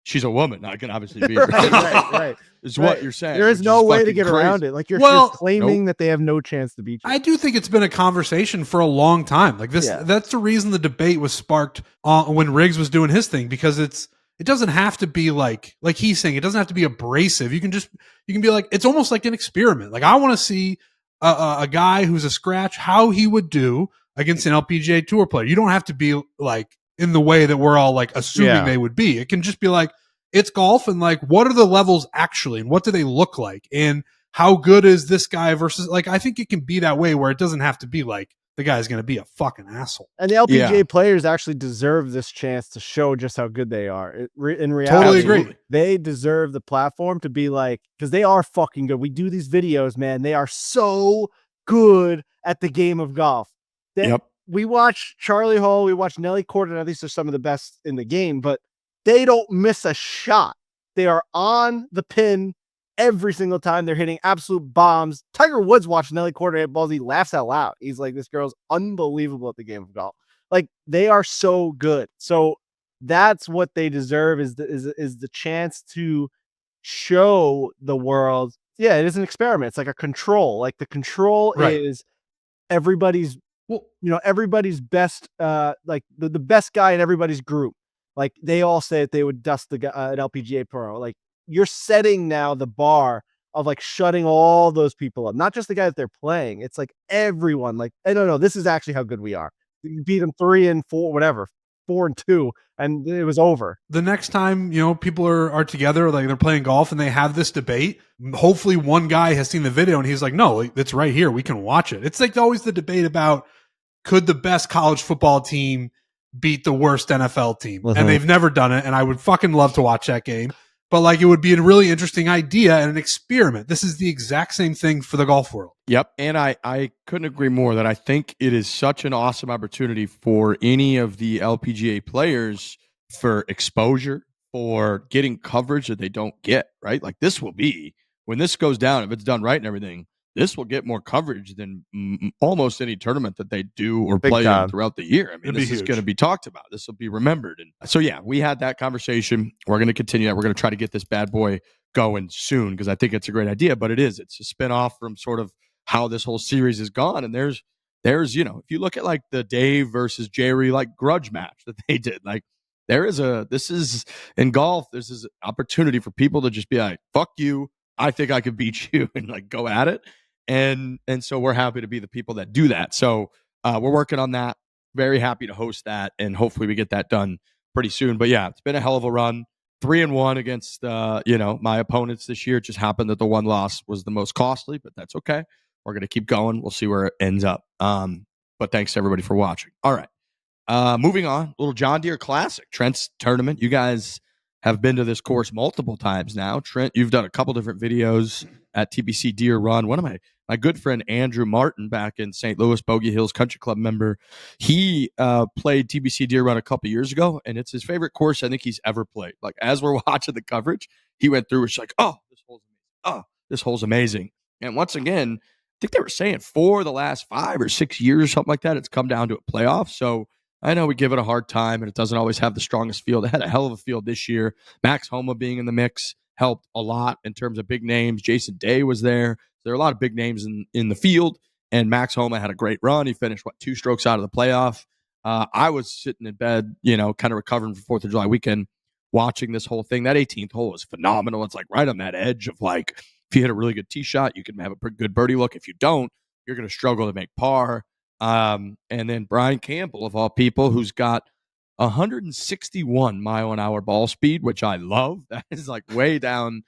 she's a woman. I can obviously be right. Is what you're saying. There is no way to get around it. Like, you're claiming that they have no chance to beat you. I do think it's been a conversation for a long time. Like this, that's the reason the debate was sparked when Riggs was doing his thing, because it doesn't have to be like he's saying, it doesn't have to be abrasive. You can be like, it's almost like an experiment. Like, I want to see a guy who's a scratch, how he would do against an LPGA Tour player. You don't have to be like in the way that we're all like assuming they would be. It can just be like, it's golf, and like, what are the levels actually, and what do they look like, and how good is this guy versus, like, I think it can be that way where it doesn't have to be like the guy's going to be a fucking asshole. And the LPGA players actually deserve this chance to show just how good they are. In reality, totally agree. They deserve the platform to be like, because they are fucking good. We do these videos, man. They are so good at the game of golf. We watch Charlie Hull, we watch Nelly Korda. Now, these are some of the best in the game, but they don't miss a shot. They are on the pin every single time. They're hitting absolute bombs. Tiger Woods watched Nelly Korda hit balls. He laughs out loud. He's like, this girl's unbelievable at the game of golf. Like, they are so good. So that's what they deserve, is the chance to show the world. Yeah, it is an experiment. It's like a control. Like, the control is everybody's, everybody's best, like the best guy in everybody's group. Like, they all say that they would dust an LPGA pro. Like, you're setting now the bar of like shutting all those people up, not just the guys that they're playing. It's like everyone. Like, I don't know. This is actually how good we are. You beat them 3-4, whatever, 4-2, and it was over. The next time people are together, like they're playing golf, and they have this debate, hopefully one guy has seen the video and he's like, no, it's right here. We can watch it. It's like always the debate about, could the best college football team beat the worst NFL team? And they've never done it. And I would fucking love to watch that game. But like, it would be a really interesting idea and an experiment. This is the exact same thing for the golf world. Yep. And I couldn't agree more that I think it is such an awesome opportunity for any of the LPGA players for exposure, for getting coverage that they don't get, right? Like, this will be, when this goes down, if it's done right and everything, this will get more coverage than almost any tournament that they do or play in throughout the year. I mean, this is going to be talked about. This will be remembered. And so, we had that conversation. We're going to continue that. We're going to try to get this bad boy going soon, because I think it's a great idea. But it's a spinoff from sort of how this whole series has gone. And there's if you look at like the Dave versus Jerry like grudge match that they did, like, this is in golf. This is an opportunity for people to just be like, fuck you, I think I could beat you, and like go at it. And so we're happy to be the people that do that. So we're working on that. Very happy to host that, and hopefully we get that done pretty soon. But yeah, it's been a hell of a run. 3-1 against my opponents this year. It just happened that the one loss was the most costly, but that's okay. We're gonna keep going. We'll see where it ends up. But thanks to everybody for watching. All right. Moving on, little John Deere Classic, Trent's tournament. You guys have been to this course multiple times now. Trent, you've done a couple different videos at TBC Deere Run. One of my good friend Andrew Martin back in St. Louis, Bogey Hills Country Club member, he played TBC Deere Run a couple years ago, and it's his favorite course I think he's ever played. Like, as we're watching the coverage, he went through, it's like, oh, this hole's amazing. And once again, I think they were saying for the last 5 or 6 years, something like that, it's come down to a playoff. So I know we give it a hard time, and it doesn't always have the strongest field. It had a hell of a field this year. Max Homa being in the mix helped a lot in terms of big names. Jason Day was there. There are a lot of big names in the field, and Max Homa had a great run. He finished, 2 strokes out of the playoff. I was sitting in bed, kind of recovering from 4th of July weekend, watching this whole thing. That 18th hole was phenomenal. It's like right on that edge of like, if you hit a really good tee shot, you can have a pretty good birdie look. If you don't, you're going to struggle to make par. And then Brian Campbell, of all people, who's got 161 mile an hour ball speed, which I love. That is like way down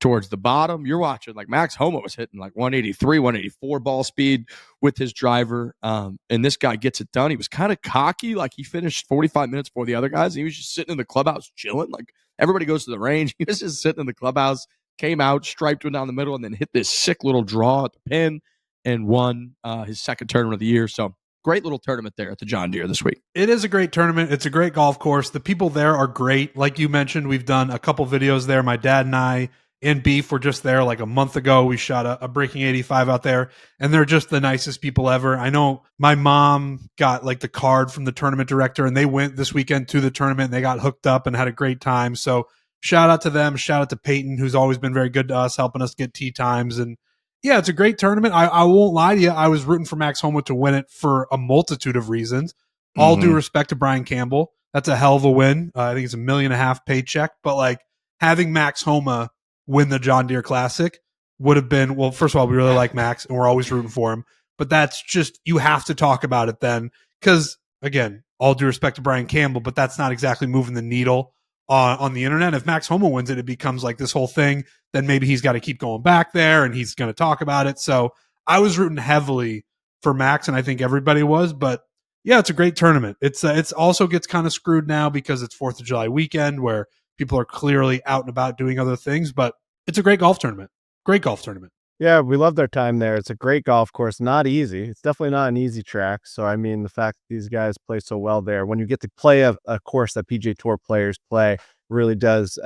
towards the bottom. You're watching like Max Homa was hitting like 183, 184 ball speed with his driver. And this guy gets it done. He was kind of cocky. Like, he finished 45 minutes before the other guys. He was just sitting in the clubhouse chilling. Like, everybody goes to the range. He was just sitting in the clubhouse, came out, striped one down the middle, and then hit this sick little draw at the pin and won his second tournament of the year. So great little tournament there at the John Deere this week. It is a great tournament. It's a great golf course. The people there are great. Like you mentioned, we've done a couple videos there. My dad and I and Beef were just there like a month ago. We shot a Breaking 85 out there, and they're just the nicest people ever. I know my mom got like the card from the tournament director, and they went this weekend to the tournament, and they got hooked up and had a great time. So shout out to them. Shout out to Peyton, who's always been very good to us, helping us get tee times. And yeah, it's a great tournament. I won't lie to you. I was rooting for Max Homa to win it for a multitude of reasons. All due respect to Brian Campbell. That's a hell of a win. I think it's $1.5 million paycheck. But like, having Max Homa win the John Deere Classic would have been, well, first of all, we really like Max and we're always rooting for him. But that's just, you have to talk about it then. Because again, all due respect to Brian Campbell, but that's not exactly moving the needle on the internet. If Max Homa wins it, it becomes like this whole thing. Then maybe he's got to keep going back there and he's going to talk about it. So I was rooting heavily for Max, and I think everybody was. But yeah, it's a great tournament. It's also gets kind of screwed now because it's 4th of July weekend where people are clearly out and about doing other things. But it's a great golf tournament. Great golf tournament. Yeah, we love their time there. It's a great golf course. Not easy. It's definitely not an easy track. So, I mean, the fact that these guys play so well there, when you get to play a course that PGA Tour players play, really does,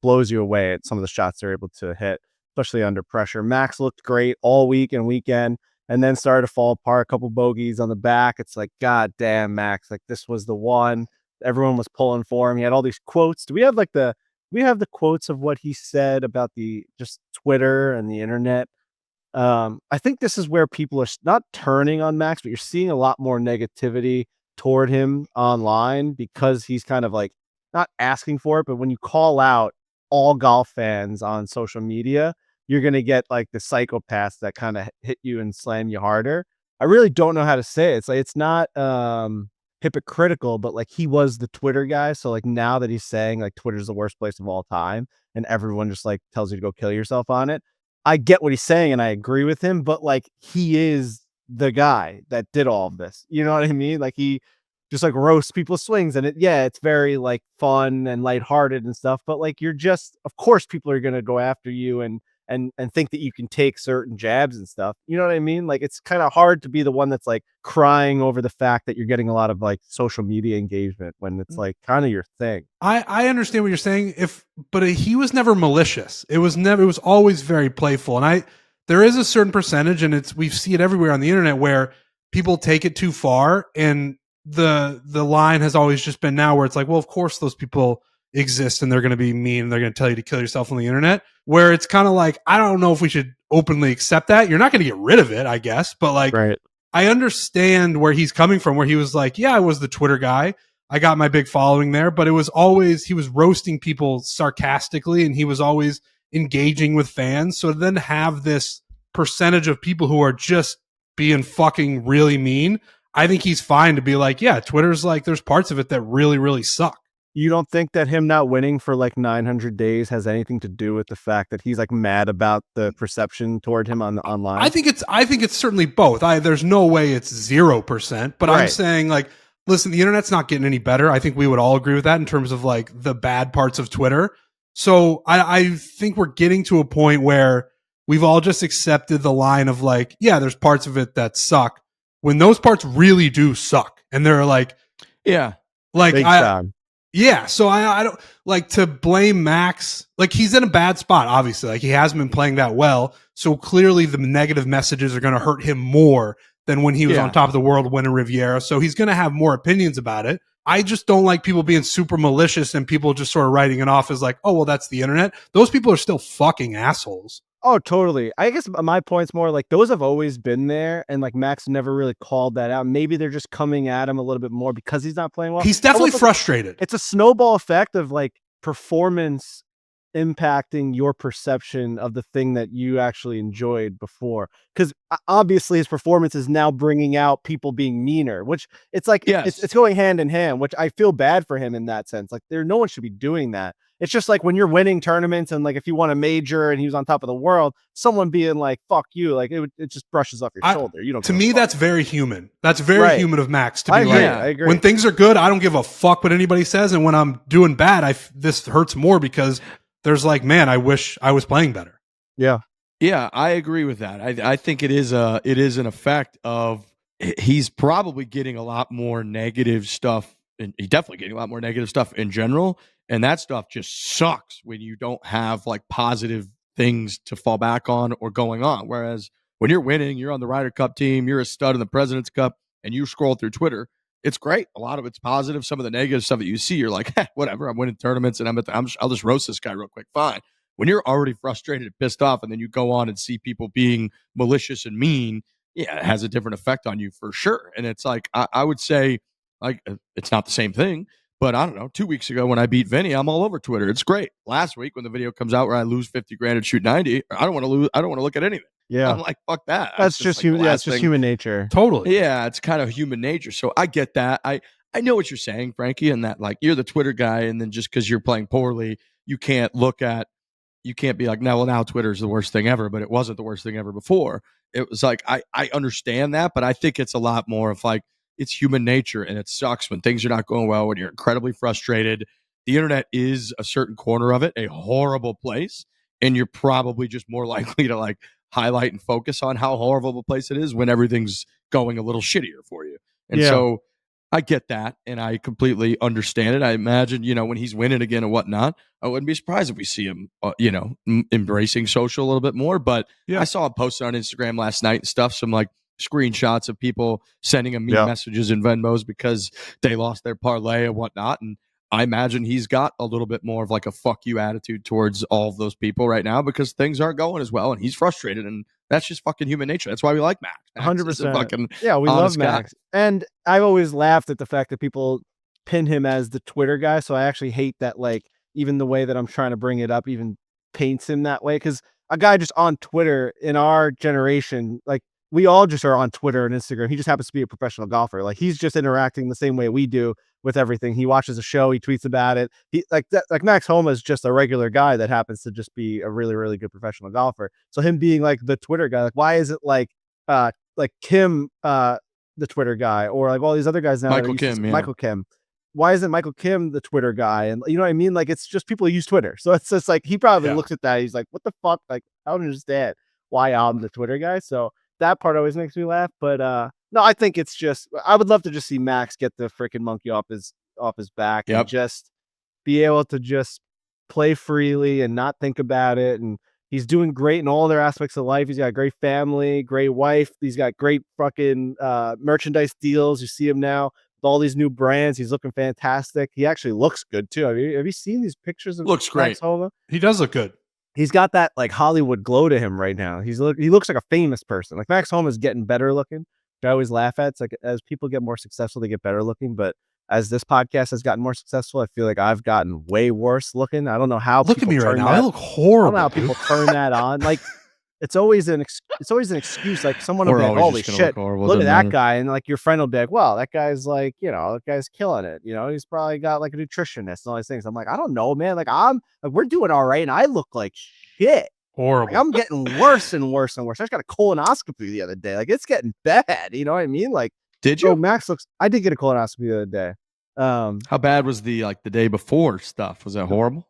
blows you away at some of the shots they're able to hit, especially under pressure. Max looked great all week and weekend, and then started to fall apart. A couple bogeys on the back. It's like, God damn, Max, like this was the one. Everyone was pulling for him. He had all these quotes. Do we have the quotes of what he said about the just Twitter and the internet? I think this is where people are not turning on Max, but you're seeing a lot more negativity toward him online because he's kind of like not asking for it. But when you call out all golf fans on social media, you're going to get like the psychopaths that kind of hit you and slam you harder. I really don't know how to say it. It's like, it's not hypocritical, but like, he was the Twitter guy. So like, now that he's saying like Twitter's the worst place of all time and everyone just like tells you to go kill yourself on it, I get what he's saying and I agree with him, but like, he is the guy that did all of this. You know what I mean? Like, he just like roasts people's swings, and it's very like fun and lighthearted and stuff, but like, of course people are going to go after you and think that you can take certain jabs and stuff. You know what I mean? Like, it's kind of hard to be the one that's like crying over the fact that you're getting a lot of like social media engagement when it's like kind of your thing. I understand what you're saying, but he was never malicious. It was always very playful. And there is a certain percentage, and we see it everywhere on the internet, where people take it too far, and the line has always just been now where it's like, well, of course those people exist and they're going to be mean and they're going to tell you to kill yourself on the internet, where it's kind of like, I don't know if we should openly accept that. You're not going to get rid of it, I guess, but like, right. I understand where he's coming from, where he was like, yeah, I was the Twitter guy. I got my big following there, but it was always, he was roasting people sarcastically and he was always engaging with fans. So to then have this percentage of people who are just being fucking really mean, I think he's fine to be like, yeah, Twitter's like, there's parts of it that really, really suck. You don't think that him not winning for like 900 days has anything to do with the fact that he's like mad about the perception toward him online? I think it's certainly both. There's no way it's 0%, but I'm saying like, listen, the internet's not getting any better. I think we would all agree with that in terms of like the bad parts of Twitter. So I think we're getting to a point where we've all just accepted the line of like, yeah, there's parts of it that suck when those parts really do suck. And they're like, yeah, like big time. Yeah, so I don't like to blame Max. Like he's in a bad spot, obviously. Like he hasn't been playing that well. So clearly the negative messages are going to hurt him more than when he was on top of the world winning Riviera. So he's going to have more opinions about it. I just don't like people being super malicious and people just sort of writing it off as like, oh, well, that's the internet. Those people are still fucking assholes. Oh, totally. I guess my point's more like those have always been there, and like Max never really called that out. Maybe they're just coming at him a little bit more because he's not playing well. He's definitely frustrated. It's a snowball effect of like performance impacting your perception of the thing that you actually enjoyed before. Because obviously his performance is now bringing out people being meaner, which it's like it's going hand in hand, which I feel bad for him in that sense. Like no one should be doing that. It's just like when you're winning tournaments and like if you won a major and he was on top of the world, someone being like, fuck you, like it just brushes off your shoulder. You don't. To me, that's very human. That's very human of Max to be like, I agree. When things are good, I don't give a fuck what anybody says. And when I'm doing bad, this hurts more because there's like, man, I wish I was playing better. Yeah. Yeah, I agree with that. I think it is an effect of he's probably getting a lot more negative stuff, and he's definitely getting a lot more negative stuff in general. And that stuff just sucks when you don't have like positive things to fall back on or going on. Whereas when you're winning, you're on the Ryder Cup team, you're a stud in the President's Cup, and you scroll through Twitter, it's great. A lot of it's positive. Some of the negative stuff that you see, you're like, whatever, I'm winning tournaments and I'll just roast this guy real quick. Fine. When you're already frustrated and pissed off, and then you go on and see people being malicious and mean, yeah, it has a different effect on you for sure. And it's like, I would say, like, it's not the same thing. But I don't know, 2 weeks ago when I beat Vinny, I'm all over Twitter. It's great. Last week when the video comes out where I lose 50 grand and shoot 90, I don't want to lose. I don't want to look at anything. Yeah. I'm like, fuck that. That's just like human. Yeah, it's just human nature. Totally. Yeah, it's kind of human nature. So I get that. I know what you're saying, Frankie, and that like you're the Twitter guy, and then just because you're playing poorly, you can't be like, no, well, now Twitter's the worst thing ever, but it wasn't the worst thing ever before. It was like, I understand that, but I think it's a lot more of like, it's human nature, and it sucks when things are not going well, when you're incredibly frustrated. The internet is a certain corner of it, a horrible place, and you're probably just more likely to like highlight and focus on how horrible of a place it is when everything's going a little shittier for you. And so I get that, and I completely understand it. I imagine, when he's winning again and whatnot, I wouldn't be surprised if we see him, embracing social a little bit more. But I saw him posted on Instagram last night and stuff, some like screenshots of people sending him messages and Venmos because they lost their parlay and whatnot. And I imagine he's got a little bit more of like a fuck you attitude towards all of those people right now because things aren't going as well, and he's frustrated, and that's just fucking human nature. That's why we like Max. 100%. Yeah, we love Max. And I've always laughed at the fact that people pin him as the Twitter guy. So I actually hate that, like, even the way that I'm trying to bring it up even paints him that way. Because a guy just on Twitter in our generation, like, we all just are on Twitter and Instagram. He just happens to be a professional golfer. Like, he's just interacting the same way we do with everything. He watches a show, he tweets about it. He like Max Homa is just a regular guy that happens to just be a really, really good professional golfer. So him being like the Twitter guy, like, why is it like Kim, the Twitter guy, or like all these other guys now? Michael Kim. Why isn't Michael Kim the Twitter guy? And you know what I mean? Like, it's just people who use Twitter. So it's just like, he probably looks at that. He's like, what the fuck? Like, I don't understand why I'm the Twitter guy. So that part always makes me laugh. But no, I think it's just, I would love to just see Max get the freaking monkey off his back and just be able to just play freely and not think about it. And he's doing great in all their aspects of life. He's got a great family, great wife. He's got great fucking merchandise deals. You see him now with all these new brands. He's looking fantastic. He actually looks good too. Have you seen these pictures of Looks great. Max Homa? He does look good. He's got that like Hollywood glow to him right now. He looks like a famous person. Like, Max Homa is getting better looking, which I always laugh at. It's like, as people get more successful, they get better looking. But as this podcast has gotten more successful, I feel like I've gotten way worse looking. I don't know how. Look at me right now. I look horrible. I don't know how people turn that on. Like, it's always an excuse. Like someone will We're be like, always holy just gonna shit, look horrible, look at doesn't that matter. guy. And like your friend will be like, well, that guy's like, that guy's killing it. He's probably got like a nutritionist and all these things. I'm like, I don't know, man. Like we're doing all right. And I look like shit. Horrible. Like, I'm getting worse and worse and worse. I just got a colonoscopy the other day. Like it's getting bad. You know what I mean? Like, Did you? I did get a colonoscopy the other day. How bad was the day before stuff? Was that horrible?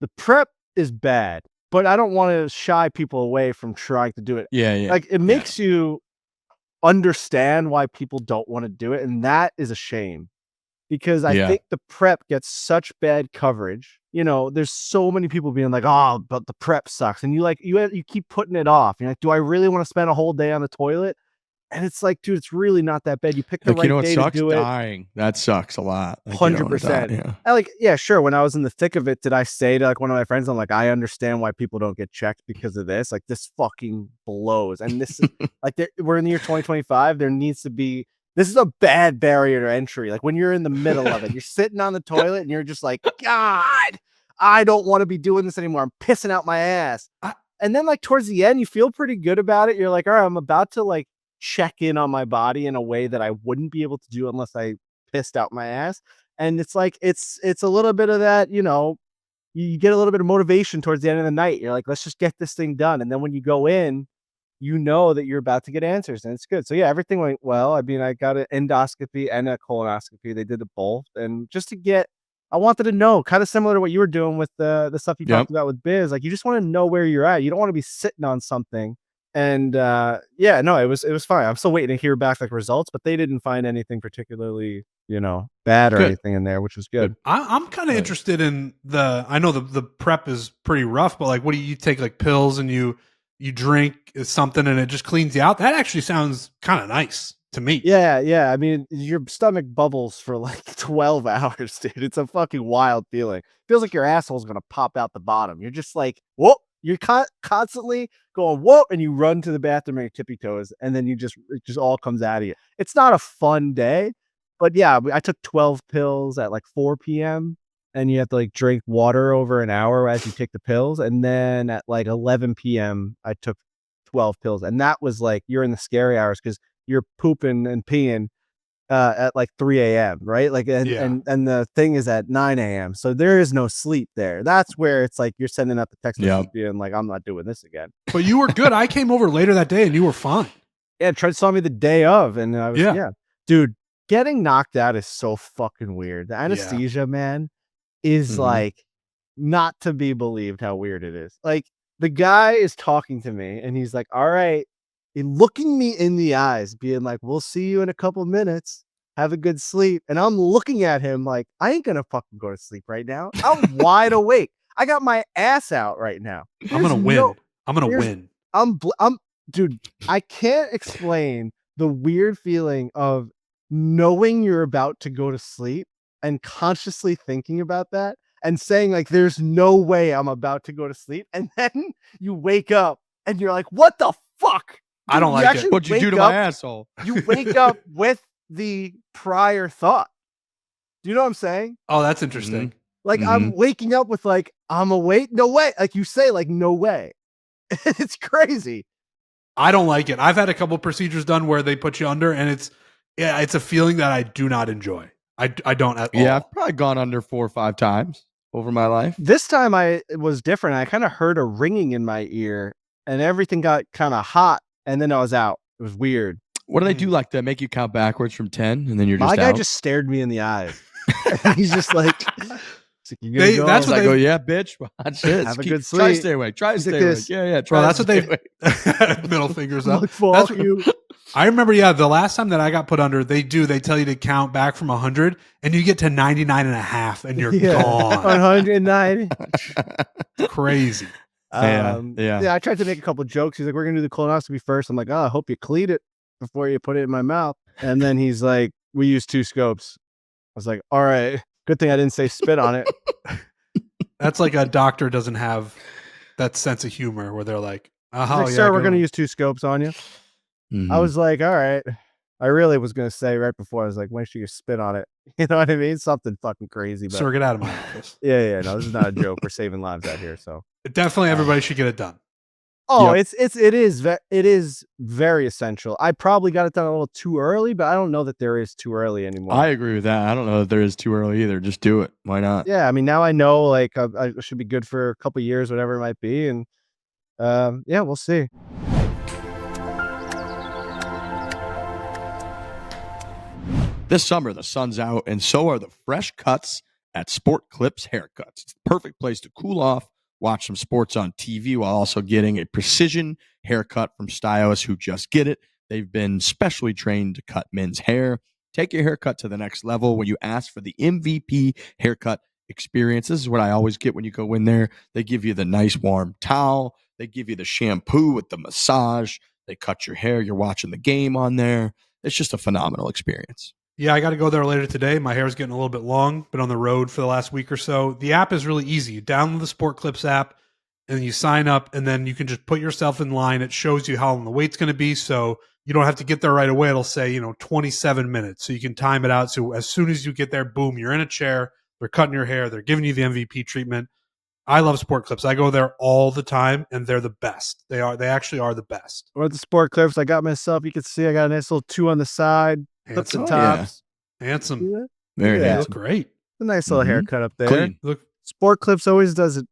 The prep is bad, but I don't want to shy people away from trying to do it. Yeah. Like it makes you understand why people don't want to do it. And that is a shame because I think the prep gets such bad coverage. There's so many people being like, oh, but the prep sucks. And you keep putting it off. You're like, do I really want to spend a whole day on the toilet? And it's like, dude, it's really not that bad. You pick the right day to do it. Dying. That sucks a lot. 100%. Yeah. Sure. When I was in the thick of it, did I say to like one of my friends, I'm like, I understand why people don't get checked because of this. Like this fucking blows. And this is like, we're in the year 2025. There needs to be, this is a bad barrier to entry. Like when you're in the middle of it, you're sitting on the toilet and you're just like, God, I don't want to be doing this anymore. I'm pissing out my ass. And then like towards the end, you feel pretty good about it. You're like, all right, I'm about to like check in on my body in a way that I wouldn't be able to do unless I pissed out my ass. And it's like, it's a little bit of that, you get a little bit of motivation towards the end of the night. You're like, let's just get this thing done. And then when you go in, you know that you're about to get answers and it's good. So yeah, everything went well. I mean, I got an endoscopy and a colonoscopy. They did the both. And just I wanted to know, kind of similar to what you were doing with the stuff you talked about with Biz. Like you just want to know where you're at. You don't want to be sitting on something. And it was fine. I'm still waiting to hear back like results, but they didn't find anything particularly, bad or anything in there, which was good. I'm kind of interested in I know the prep is pretty rough, but like, what do you take like pills and you drink something and it just cleans you out? That actually sounds kind of nice to me. Yeah. I mean, your stomach bubbles for like 12 hours, dude. It's a fucking wild feeling. Feels like your asshole's going to pop out the bottom. You're just like, whoa. You're constantly going, whoa, and you run to the bathroom on your tippy toes, and then it just all comes out of you. It's not a fun day, but yeah, I took 12 pills at like 4 p.m., and you have to like drink water over an hour as you take the pills. And then at like 11 p.m., I took 12 pills. And that was like, you're in the scary hours because you're pooping and peeing at like 3 a.m. right? Like, and the thing is at 9 a.m. So there is no sleep there. That's where it's like you're sending out the text being like, I'm not doing this again. But you were good. I came over later that day and you were fine. Yeah, Trent saw me the day of, and I was dude, getting knocked out is so fucking weird. The anesthesia, man, is like not to be believed how weird it is. Like the guy is talking to me and he's like, all right, looking me in the eyes, being like, we'll see you in a couple minutes. Have a good sleep. And I'm looking at him like, I ain't gonna fucking go to sleep right now. I'm wide awake. I got my ass out right now. I'm gonna win. I'm gonna win. Dude, I can't explain the weird feeling of knowing you're about to go to sleep and consciously thinking about that and saying like, there's no way I'm about to go to sleep. And then you wake up and you're like, what the fuck? Dude, I don't like it. What'd you do to my asshole? You wake up with the prior thought. Do you know what I'm saying? Oh, that's interesting. Like I'm waking up with like, I'm awake. No way. Like you say, like, no way. It's crazy. I don't like it. I've had a couple procedures done where they put you under and it's a feeling that I do not enjoy. I don't at all. Yeah, I've probably gone under 4 or 5 times over my life. This time it was different. I kind of heard a ringing in my ear and everything got kind of hot and then I was out. It was weird. What do they do like that? Make you count backwards from 10 and then you're just My guy out? just stared me in the eyes. He's just like, that's what I go, yeah, bitch. Watch this. Have a good sleep. Try to stay awake. Try to stay awake. Yeah. Try. That's what they middle fingers up. Fuck you. I remember, the last time that I got put under, they tell you to count back from 100 and you get to 99.5 and you're gone. 109. Crazy. Yeah, I tried to make a couple jokes. He's like, we're gonna do the colonoscopy first. I'm like, I hope you clean it before you put it in my mouth. And then he's like, we use 2 scopes. I was like, all right, good thing I didn't say spit on it. That's like a doctor doesn't have that sense of humor where they're like, sir, we're gonna use 2 scopes on you. I was like, all right. I really was gonna say right before, I was like, make sure you spit on it. You know what I mean? Something fucking crazy. But sir, get out of my office. Yeah. No, this is not a joke. We're saving lives out here. So definitely everybody should get it done. Oh, Yep. it is very essential. I probably got it done a little too early, but I don't know that there is too early anymore. I agree with that. I don't know that there is too early either. Just do it. Why not? Yeah, I mean, now I know, like, I should be good for a couple years, whatever it might be, and yeah, we'll see. This summer, the sun's out, and so are the fresh cuts at Sport Clips Haircuts. It's the perfect place to cool off, watch some sports on TV while also getting a precision haircut from stylists who just get it. They've been specially trained to cut men's hair. Take your haircut to the next level when you ask for the MVP haircut experience. This is what I always get when you go in there. They give you the nice warm towel. They give you the shampoo with the massage. They cut your hair. You're watching the game on there. It's just a phenomenal experience. Yeah, I got to go there later today. My hair's getting a little bit long. Been on the road for the last week or so. The app is really easy. You download the Sport Clips app, and then you sign up, and then you can just put yourself in line. It shows you how long the wait's going to be, so you don't have to get there right away. It'll say, 27 minutes, so you can time it out. So as soon as you get there, boom, you're in a chair. They're cutting your hair. They're giving you the MVP treatment. I love Sport Clips. I go there all the time, and they're the best. They actually are the best. Or the Sport Clips, I got myself. You can see I got a nice little 2 on the side, clips and tops. Handsome. Yeah. Very Yeah. handsome. Look great. A nice little haircut up there. Clean. Look, Sport Clips always does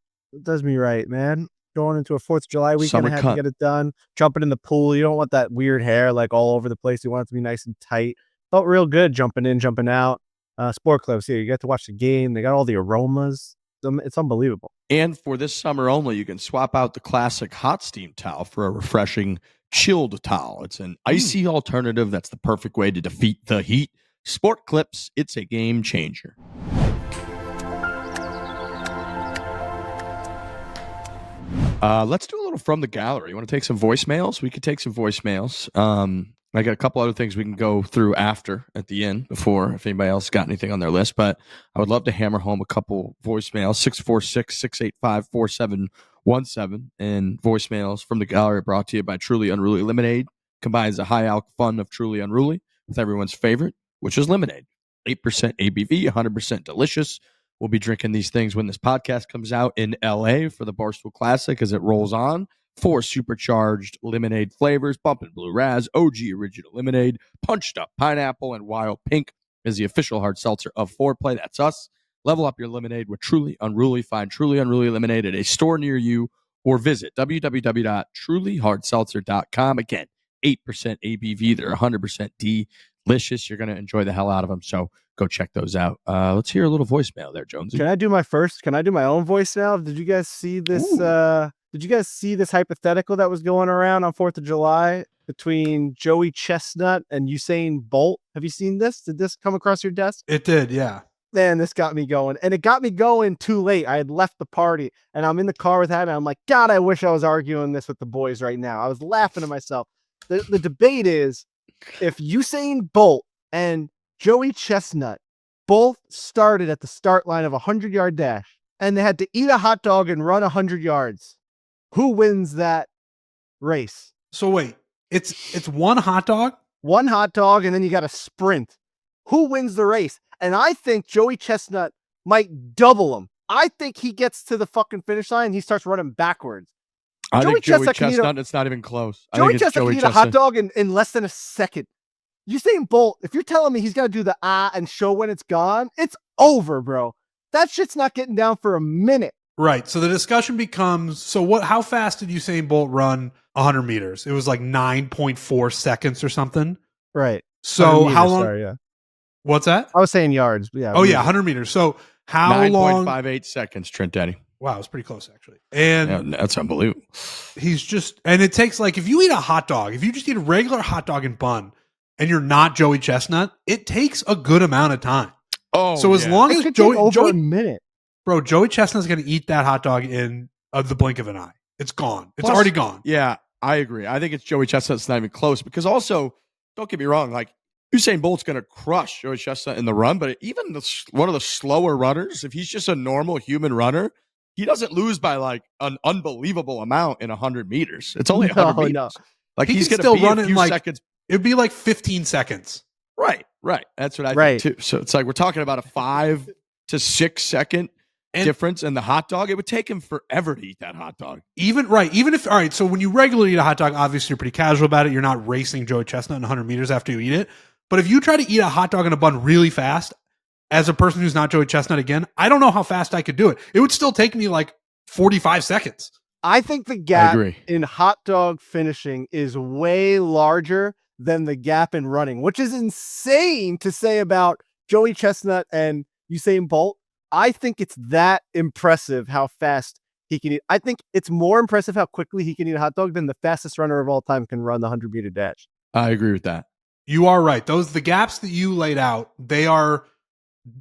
me right, man. Going into a 4th of July weekend, Summer I had cut. to get it done. Jumping in the pool, you don't want that weird hair like all over the place. You want it to be nice and tight. Felt real good jumping in, jumping out. Sport Clips, yeah, you get to watch the game. They got all the aromas. It's unbelievable. And for this summer only, you can swap out the classic hot steam towel for a refreshing chilled towel. It's an icy alternative that's the perfect way to defeat the heat. Sport Clips, it's a game changer. Let's do a little from the gallery. You want to take some voicemails? We could take some voicemails. I got a couple other things we can go through after at the end before if anybody else got anything on their list. But I would love to hammer home a couple voicemails, 646-685-4717. And voicemails from the gallery brought to you by Truly Unruly Lemonade. Combines the high alc fun of Truly Unruly with everyone's favorite, which is lemonade. 8% ABV, 100% delicious. We'll be drinking these things when this podcast comes out in LA for the Barstool Classic as it rolls on. 4 supercharged lemonade flavors, Bumpin' Blue Raz, OG Original Lemonade, Punched Up Pineapple, and Wild Pink is the official hard seltzer of Foreplay. That's us. Level up your lemonade with Truly Unruly. Find Truly Unruly Lemonade at a store near you or visit www.trulyhardseltzer.com. Again, 8% ABV. They're 100% delicious. You're going to enjoy the hell out of them. So go check those out. Let's hear a little voicemail there, Jonesy. Can I do my own voice now? Did you guys see this? Did you guys see this hypothetical that was going around on 4th of July between Joey Chestnut and Usain Bolt? Have you seen this? Did this come across your desk? it did, yeah. Man, this got me going. And it got me going too late. I had left the party and I'm in the car with Adam. I'm like, God, I wish I was arguing this with the boys right now. I was laughing to myself. The debate is if Usain Bolt and Joey Chestnut both started at the start line of a 100-yard dash and they had to eat a hot dog and run 100 yards. Who wins that race? So wait, it's one hot dog? One hot dog, and then you got a sprint. Who wins the race? And I think Joey Chestnut might double him. I think he gets to the fucking finish line and he starts running backwards. I think Joey Chestnut, it's not even close. Joey Chestnut can eat a hot dog in less than a second. Usain Bolt, if you're telling me he's got to do the and show when it's gone, it's over, bro. That shit's not getting down for a minute. Right. So the discussion becomes, how fast did Usain Bolt run 100 meters? It was like 9.4 seconds or something. Right. So meters, how long? Sorry, yeah. What's that? I was saying yards. Yeah. Oh, yeah, 100 meters. So how long? 9.58 seconds, Trent Daddy. Wow, it's pretty close, actually. And yeah, that's unbelievable. And it takes if you eat a hot dog, if you just eat a regular hot dog and bun, and you're not Joey Chestnut, it takes a good amount of time. Oh, so as long as Joey, a minute. Bro, Joey Chestnut's going to eat that hot dog in the blink of an eye. It's gone. It's already gone. Yeah, I agree. I think it's Joey Chestnut's not even close because also, don't get me wrong, Usain Bolt's going to crush Joey Chestnut in the run, but even one of the slower runners, if he's just a normal human runner, he doesn't lose by an unbelievable amount in 100 meters. It's only 100 meters. No. He's going to be run a few seconds. It'd be 15 seconds. Right. That's what I think too. So it's we're talking about a 5 to 6 second difference in the hot dog, it would take him forever to eat that hot dog. Even if, all right, so when you regularly eat a hot dog, obviously you're pretty casual about it. You're not racing Joey Chestnut in 100 meters after you eat it. But if you try to eat a hot dog in a bun really fast, as a person who's not Joey Chestnut again, I don't know how fast I could do it. It would still take me like 45 seconds. I think the gap in hot dog finishing is way larger than the gap in running, which is insane to say about Joey Chestnut and Usain Bolt. I think it's that impressive how fast he can eat. I think it's more impressive how quickly he can eat a hot dog than the fastest runner of all time can run the 100-meter dash. I agree with that. You are right. The gaps that you laid out, they are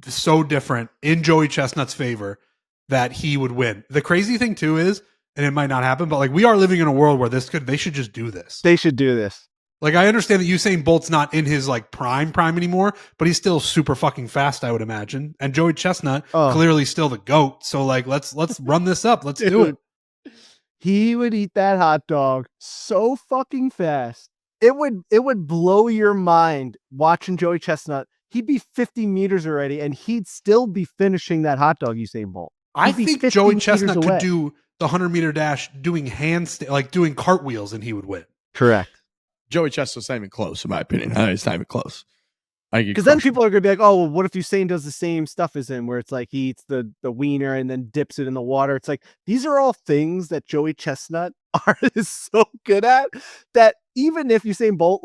so different in Joey Chestnut's favor that he would win. The crazy thing too is, and it might not happen, but like we are living in a world where they should just do this. They should do this. Like I understand that Usain Bolt's not in his like prime anymore, but he's still super fucking fast, I would imagine. And Joey Chestnut clearly still the GOAT. So like let's run this up. Let's do it. He would eat that hot dog so fucking fast. It would blow your mind watching Joey Chestnut. He'd be 50 meters already, and he'd still be finishing that hot dog, Usain Bolt. I think Joey Chestnut could do the 100-meter dash doing doing cartwheels, and he would win. Correct. Joey Chestnut's not even close, in my opinion. It's not even close. Because then people are going to be like, oh, well, what if Usain does the same stuff as him, where it's like he eats the wiener and then dips it in the water? It's like, these are all things that Joey Chestnut is so good at that even if Usain Bolt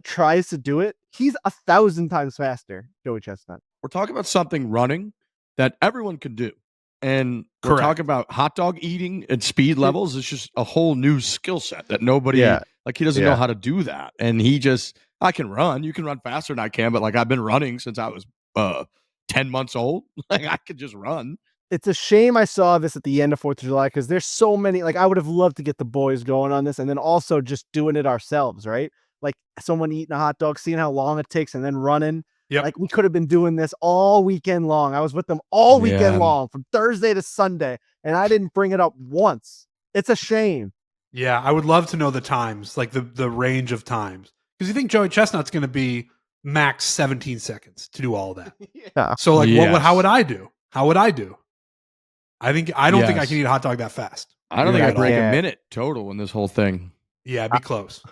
tries to do it, he's 1,000 times faster, Joey Chestnut. We're talking about something running that everyone can do. And we're talking about hot dog eating and speed levels. It's just a whole new skill set that nobody, he doesn't know how to do that. And I can run. You can run faster than I can, but I've been running since I was 10 months old. I could just run. It's a shame I saw this at the end of 4th of July because there's so many, I would have loved to get the boys going on this and then also just doing it ourselves, right? Like someone eating a hot dog, seeing how long it takes and then running. Yep. Like we could have been doing this all weekend long. I was with them all weekend long from Thursday to Sunday, and I didn't bring it up once. It's a shame. Yeah, I would love to know the times, like the range of times. Because you think Joey Chestnut's going to be max 17 seconds to do all that. Yeah. So how would I do? How would I do? I don't think I can eat a hot dog that fast. I don't think I break a minute total in this whole thing. Yeah, it'd be close.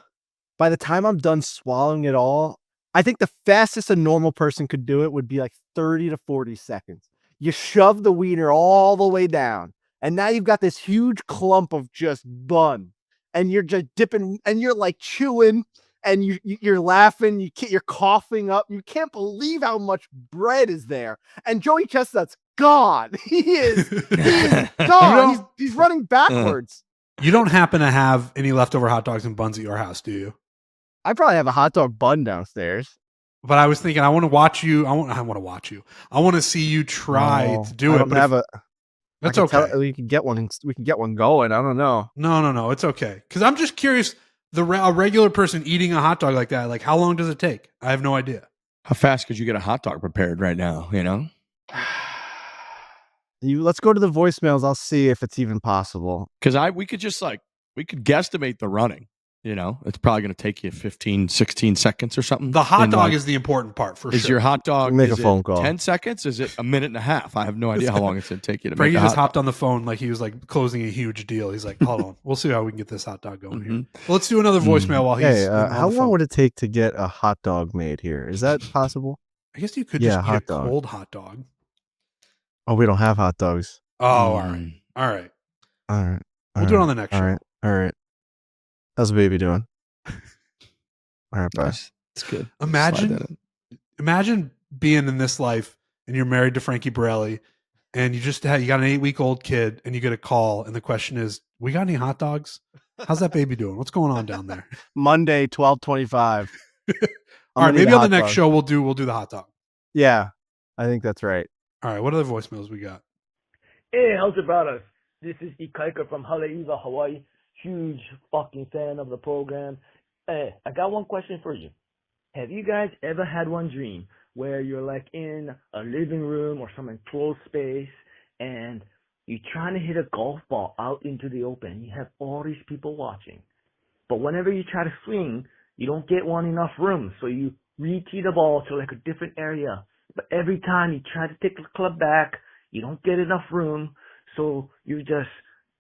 By the time I'm done swallowing it all, I think the fastest a normal person could do it would be 30 to 40 seconds. You shove the wiener all the way down, and now you've got this huge clump of just bun, and you're just dipping, and you're chewing, and you're laughing, you're coughing up. You can't believe how much bread is there. And Joey Chestnut's gone. He's gone. He's running backwards. You don't happen to have any leftover hot dogs and buns at your house, do you? I probably have a hot dog bun downstairs. But I was thinking, I want to watch you. I want to watch you. I want to see you try to do it. That's okay. We can get one. We can get one going. I don't know. No. It's okay. Because I'm just curious. A regular person eating a hot dog like that, how long does it take? I have no idea. How fast could you get a hot dog prepared right now? Let's go to the voicemails. I'll see if it's even possible. Because we could just we could guesstimate the running. It's probably going to take you 15, 16 seconds or something. The hot dog is the important part for sure. Is your hot dog make a phone call? 10 seconds? Is it a minute and a half? I have no idea how long it's going to take you to Frankie make a just hot hopped on the phone like he was closing a huge deal. He's like, hold on. We'll see how we can get this hot dog going here. Well, let's do another voicemail while he's how long would it take to get a hot dog made here? Is that possible? I guess you could just get a cold hot dog. Oh, we don't have hot dogs. Oh, all right. We'll do it on the next show. All right. How's the baby doing? All right, bye. It's good. Imagine being in this life and you're married to Frankie Borelli and you got an 8-week-old kid and you get a call and the question is, we got any hot dogs? How's that baby doing? What's going on down there? Monday, 12:25. All right, maybe on the next show we'll do the hot dog. Yeah, I think that's right. All right, what other voicemails we got? Hey, how's it about us? This is Ikaika from Haleiwa, Hawaii. Huge fucking fan of the program. Hey, I got one question for you. Have you guys ever had one dream where you're in a living room or some enclosed space and you're trying to hit a golf ball out into the open? You have all these people watching. But whenever you try to swing, you don't get enough room. So you re-tee the ball to a different area. But every time you try to take the club back, you don't get enough room, so you're just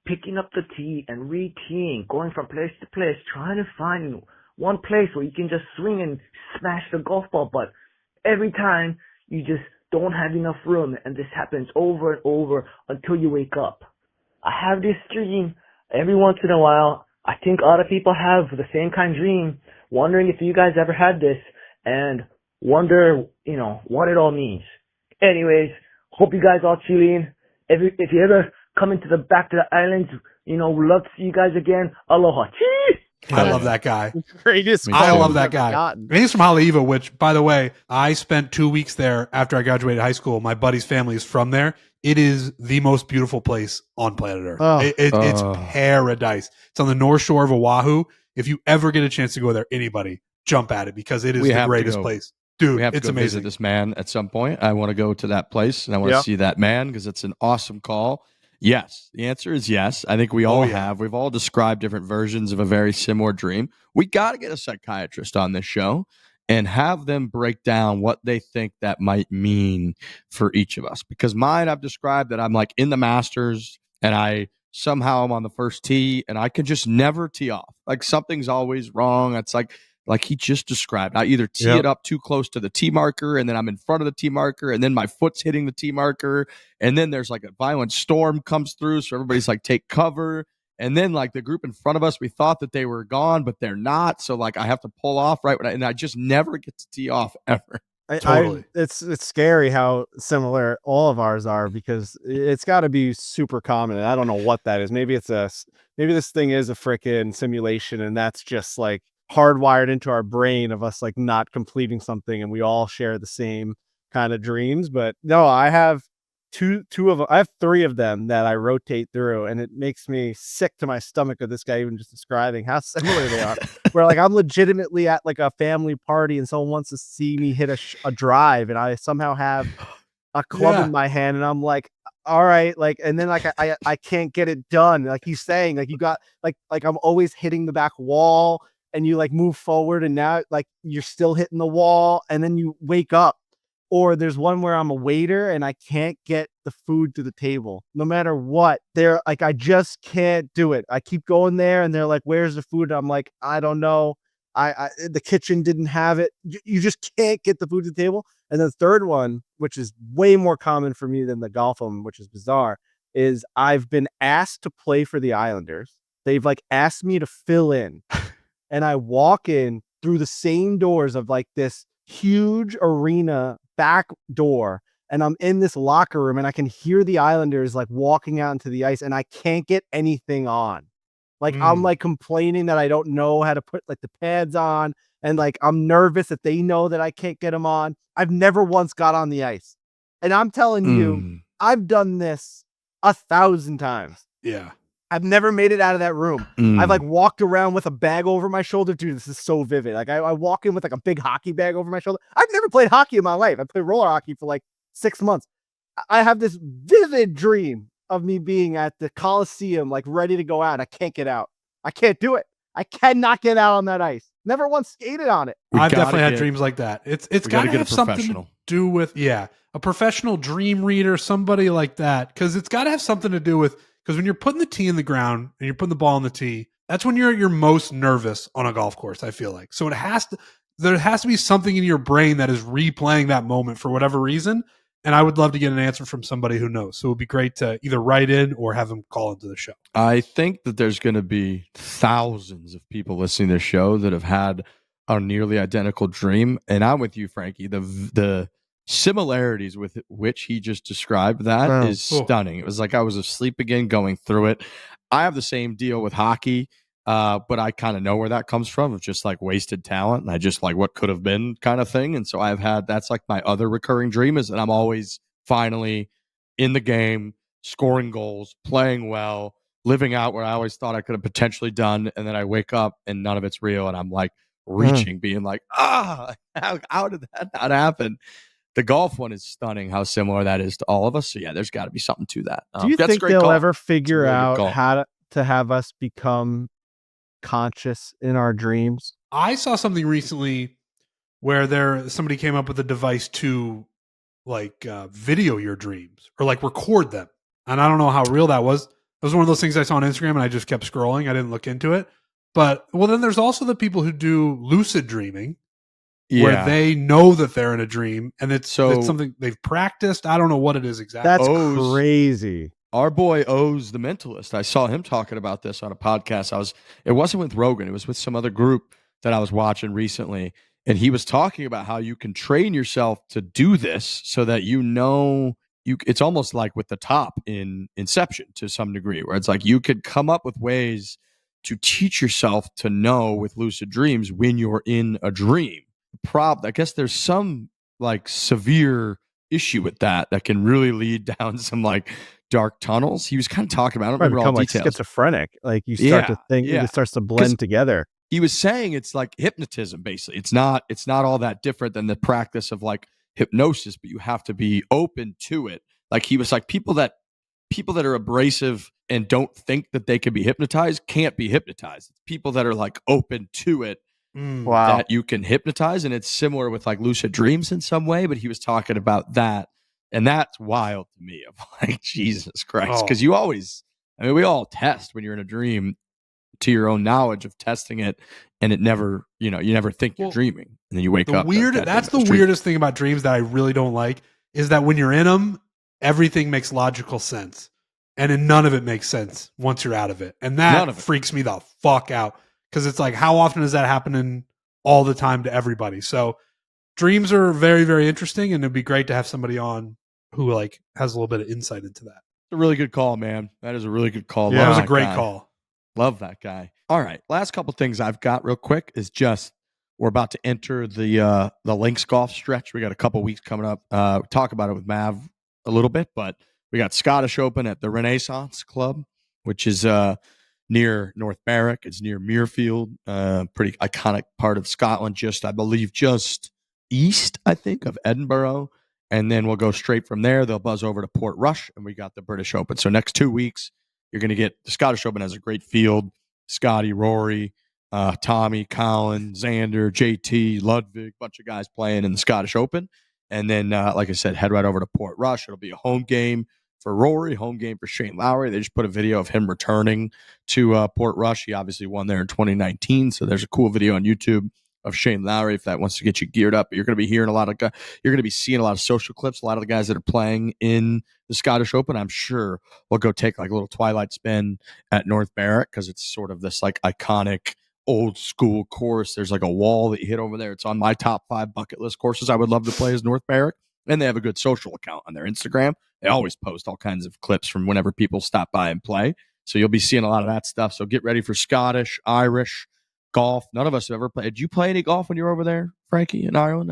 picking up the tee and re-teeing, going from place to place, trying to find one place where you can just swing and smash the golf ball, but every time you just don't have enough room, and this happens over and over until you wake up. I have this dream every once in a while. I think a lot of people have the same kind of dream, wondering if you guys ever had this, and wonder, what it all means. Anyways, hope you guys all tune in. If you ever come into back to the islands, we'd love to see you guys again. Aloha. Cheese! I love that guy. Greatest. I love I've that ever guy. gotten. And he's from Haleiwa, which, by the way, I spent 2 weeks there after I graduated high school. My buddy's family is from there. It is the most beautiful place on planet Earth. Oh. It's paradise. It's on the north shore of Oahu. If you ever get a chance to go there, anybody jump at it because it is the greatest place. Dude, we have it's to go amazing. visit this man at some point. I want to go to that place and I want to see that man because it's an awesome call. Yes. The answer is yes. I think we all have. We've all described different versions of a very similar dream. We got to get a psychiatrist on this show and have them break down what they think that might mean for each of us. Because mine, I've described that I'm like in the Masters and I somehow I'm on the first tee and I can just never tee off. Like something's always wrong. It's like he just described. I either tee it up too close to the tee marker and then I'm in front of the tee marker and then my foot's hitting the tee marker and then there's like a violent storm comes through so everybody's like take cover and then like the group in front of us, we thought that they were gone but they're not, so like I have to pull off right when and I just never get to tee off ever. Totally. It's scary how similar all of ours are because it's got to be super common. And I don't know what that is. Maybe this thing is a freaking simulation and that's just like hardwired into our brain of us like not completing something and we all share the same kind of dreams. But no, I have two of them. I have three of them that I rotate through and it makes me sick to my stomach of this guy even just describing how similar they are. Where like I'm legitimately at like a family party and someone wants to see me hit a drive and I somehow have a club in my hand and I'm like, all right, like, and then like I can't get it done. Like he's saying, like you got like I'm always hitting the back wall and you like move forward and now like you're still hitting the wall and then you wake up. Or there's one where I'm a waiter and I can't get the food to the table no matter what. They're like, I just can't do it. I keep going there and they're like, where's the food? I'm like, I don't know. The kitchen didn't have it. You just can't get the food to the table. And the third one, which is way more common for me than the golf one, which is bizarre, is I've been asked to play for the Islanders. They've like asked me to fill in and I walk in through the same doors of like this huge arena back door and I'm in this locker room and I can hear the Islanders like walking out into the ice and I can't get anything on. Like I'm like complaining that I don't know how to put like the pads on and like I'm nervous that they know that I can't get them on. I've never once got on the ice. And I'm telling you, I've done this 1,000 times. Yeah. I've never made it out of that room. I've like walked around with a bag over my shoulder. Dude, this is so vivid. Like I walk in with like a big hockey bag over my shoulder. I've never played hockey in my life. I played roller hockey for like 6 months. I have this vivid dream of me being at the Coliseum, like ready to go out. I can't get out. I can't do it. I cannot get out on that ice. Never once skated on it. I've definitely had dreams like that. It's got to have something to do with, a professional dream reader, somebody like that. Because it's got to have something to do with, because when you're putting the tee in the ground and you're putting the ball on the tee, that's when you're most nervous on a golf course, I feel like. So there has to be something in your brain that is replaying that moment for whatever reason. And I would love to get an answer from somebody who knows. So it would be great to either write in or have them call into the show. I think that there's going to be thousands of people listening to the show that have had a nearly identical dream. And I'm with you, Frankie. The similarities with which he just described that is stunning. It was like I was asleep again going through it. I have the same deal with hockey, but I kind of know where that comes from. It's just like wasted talent. And I just like what could have been kind of thing. And so that's like my other recurring dream is that I'm always finally in the game, scoring goals, playing well, living out where I always thought I could have potentially done. And then I wake up and none of it's real. And I'm like reaching, being like, how did that not happen? The golf one is stunning how similar that is to all of us. So yeah, there's got to be something to that. Do you think they'll ever figure out how to have us become conscious in our dreams? I saw something recently where somebody came up with a device to video your dreams or like record them. And I don't know how real that was. It was one of those things I saw on Instagram and I just kept scrolling. I didn't look into it. But well, then there's also the people who do lucid dreaming where they know that they're in a dream and it's something they've practiced. I don't know what it is exactly. That's crazy. Our boy Oz, the mentalist, I saw him talking about this on a podcast. It wasn't with Rogan. It was with some other group that I was watching recently. And he was talking about how you can train yourself to do this so that it's almost like with the top in Inception to some degree, where it's like you could come up with ways to teach yourself to know with lucid dreams when you're in a dream. I guess there's some like severe issue with that can really lead down some like dark tunnels. He was kind of talking about, I don't remember all details. Like schizophrenic. Like you start to think it starts to blend together. He was saying it's like hypnotism, basically. It's not all that different than the practice of like hypnosis, but you have to be open to it. Like he was like, people that are abrasive and don't think that they can be hypnotized can't be hypnotized. It's people that are like open to it that you can hypnotize. And it's similar with like lucid dreams in some way, but he was talking about that. And that's wild to me of like, Jesus Christ. Because we all test when you're in a dream to your own knowledge of testing it, and it never, you never think you're dreaming, and then you wake up. That's the weirdest thing about dreams that I really don't like is that when you're in them, everything makes logical sense, and then none of it makes sense once you're out of it, and that freaks me the fuck out because it's like, how often is that happening all the time to everybody? So dreams are very, very interesting, and it'd be great to have somebody on who like has a little bit of insight into that. It's a really good call, man. That is a really good call. Yeah, that was a great call. Love that guy. All right. Last couple things I've got real quick is just we're about to enter the links golf stretch. We got a couple weeks coming up. Talk about it with Mav a little bit, but we got Scottish Open at the Renaissance Club, which is near North Berwick. It's near Muirfield, pretty iconic part of Scotland, I believe just east, I think, of Edinburgh. And then we'll go straight from there. They'll buzz over to Port Rush, and we got the British Open. So next 2 weeks, you're going to get the Scottish Open has a great field. Scotty, Rory, Tommy, Colin, Xander, JT, Ludwig, bunch of guys playing in the Scottish Open. And then, like I said, head right over to Port Rush. It'll be a home game for Rory, home game for Shane Lowry. They just put a video of him returning to Port Rush. He obviously won there in 2019. So there's a cool video on YouTube of Shane Lowry if that wants to get you geared up. But you're going to be hearing you're going to be seeing a lot of social clips. A lot of the guys that are playing in the Scottish Open, I'm sure, will go take like a little twilight spin at North Berwick because it's sort of this like iconic old school course. There's like a wall that you hit over there. It's on my top 5 bucket list courses I would love to play as North Berwick. And they have a good social account on their Instagram. They always post all kinds of clips from whenever people stop by and play. So you'll be seeing a lot of that stuff. So get ready for Scottish, Irish, golf. None of us have ever played. Did you play any golf when you were over there, Frankie, in Ireland?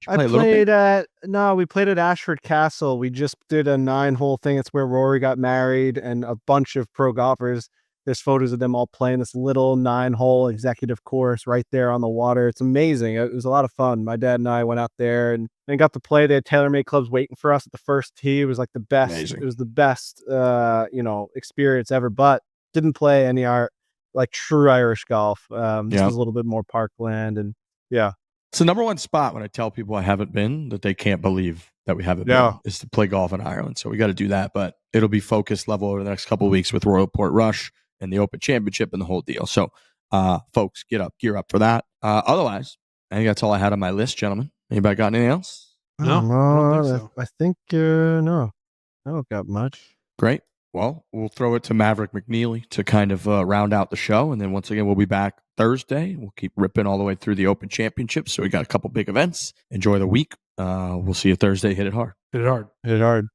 We played at Ashford Castle. We just did a 9-hole thing. It's where Rory got married and a bunch of pro golfers. There's photos of them all playing this little 9-hole executive course right there on the water. It's amazing. It was a lot of fun. My dad and I went out there and got to play. They had TaylorMade clubs waiting for us at the first tee. It was like the best. Amazing. It was the best, experience ever, but didn't play any like true Irish golf. This was a little bit more parkland and It's the number one spot when I tell people I haven't been that they can't believe that we haven't been is to play golf in Ireland. So we got to do that, but it'll be focused level over the next couple of weeks with Royal Port Rush and the Open Championship and the whole deal. So folks, gear up for that. Otherwise, I think that's all I had on my list, gentlemen. Anybody got anything else? No, I don't think so. I think no, I don't got much. Great. Well, we'll throw it to Maverick McNealy to kind of round out the show. And then once again, we'll be back Thursday. We'll keep ripping all the way through the Open Championship. So we got a couple big events. Enjoy the week. We'll see you Thursday. Hit it hard. Hit it hard. Hit it hard.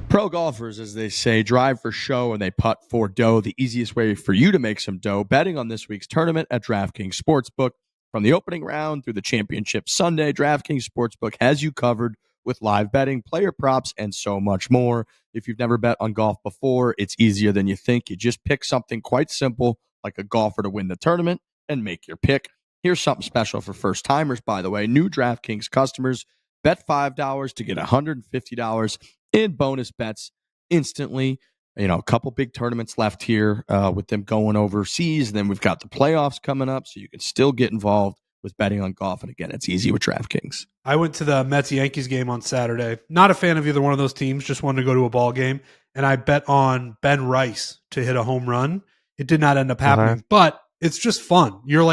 Pro golfers, as they say, drive for show and they putt for dough. The easiest way for you to make some dough, betting on this week's tournament at DraftKings Sportsbook. From the opening round through the championship Sunday, DraftKings Sportsbook has you covered with live betting, player props, and so much more. If you've never bet on golf before, it's easier than you think. You just pick something quite simple, like a golfer to win the tournament, and make your pick. Here's something special for first-timers, by the way. New DraftKings customers, bet $5 to get $150 in bonus bets instantly. a couple big tournaments left here with them going overseas. And then we've got the playoffs coming up, so you can still get involved with betting on golf. And again, it's easy with DraftKings. I went to the Mets-Yankees game on Saturday. Not a fan of either one of those teams, just wanted to go to a ball game. And I bet on Ben Rice to hit a home run. It did not end up happening, but it's just fun. You're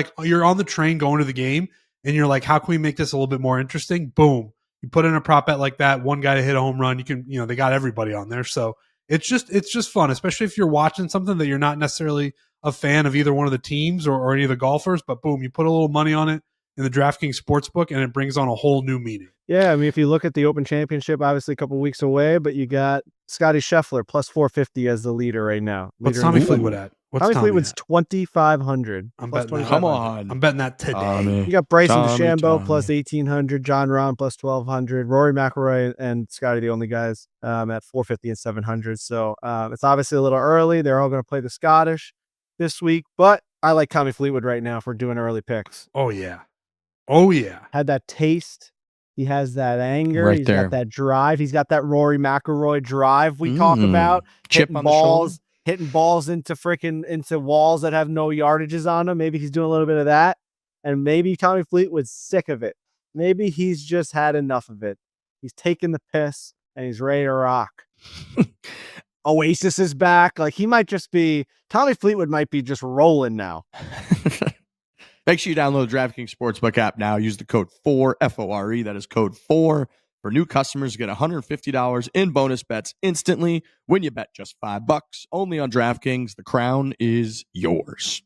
on the train going to the game, and you're like, how can we make this a little bit more interesting? Boom. You put in a prop bet like that, one guy to hit a home run, they got everybody on there. So it's just fun, especially if you're watching something that you're not necessarily a fan of either one of the teams or any of the golfers, but boom, you put a little money on it in the DraftKings Sportsbook, and it brings on a whole new meaning. Yeah, I mean, if you look at the Open Championship, obviously a couple weeks away, but you got Scotty Scheffler plus 450 as the leader right now. What's Tommy Fleetwood at? Tommy Fleetwood's 2,500. I'm betting that. Come on. I'm betting that today. You got Bryson DeChambeau plus 1,800, John Rahm plus 1,200, Rory McIlroy and Scotty, the only guys at 450 and 700. So it's obviously a little early. They're all going to play the Scottish this week, but I like Tommy Fleetwood right now if we're doing early picks. Oh, yeah. Had that taste. He has that anger. Right He's there. got that drive. He's got that Rory McIlroy drive we talk about. Chip on the shoulder. Hitting balls into walls that have no yardages on them. Maybe he's doing a little bit of that. And maybe Tommy Fleetwood's sick of it. Maybe he's just had enough of it. He's taking the piss and he's ready to rock. Oasis is back. Like Tommy Fleetwood might be just rolling now. Make sure you download the DraftKings Sportsbook app now. Use the code FORE, F-O-R-E. That is code FORE. For new customers, get $150 in bonus bets instantly when you bet just $5. Only on DraftKings. The crown is yours.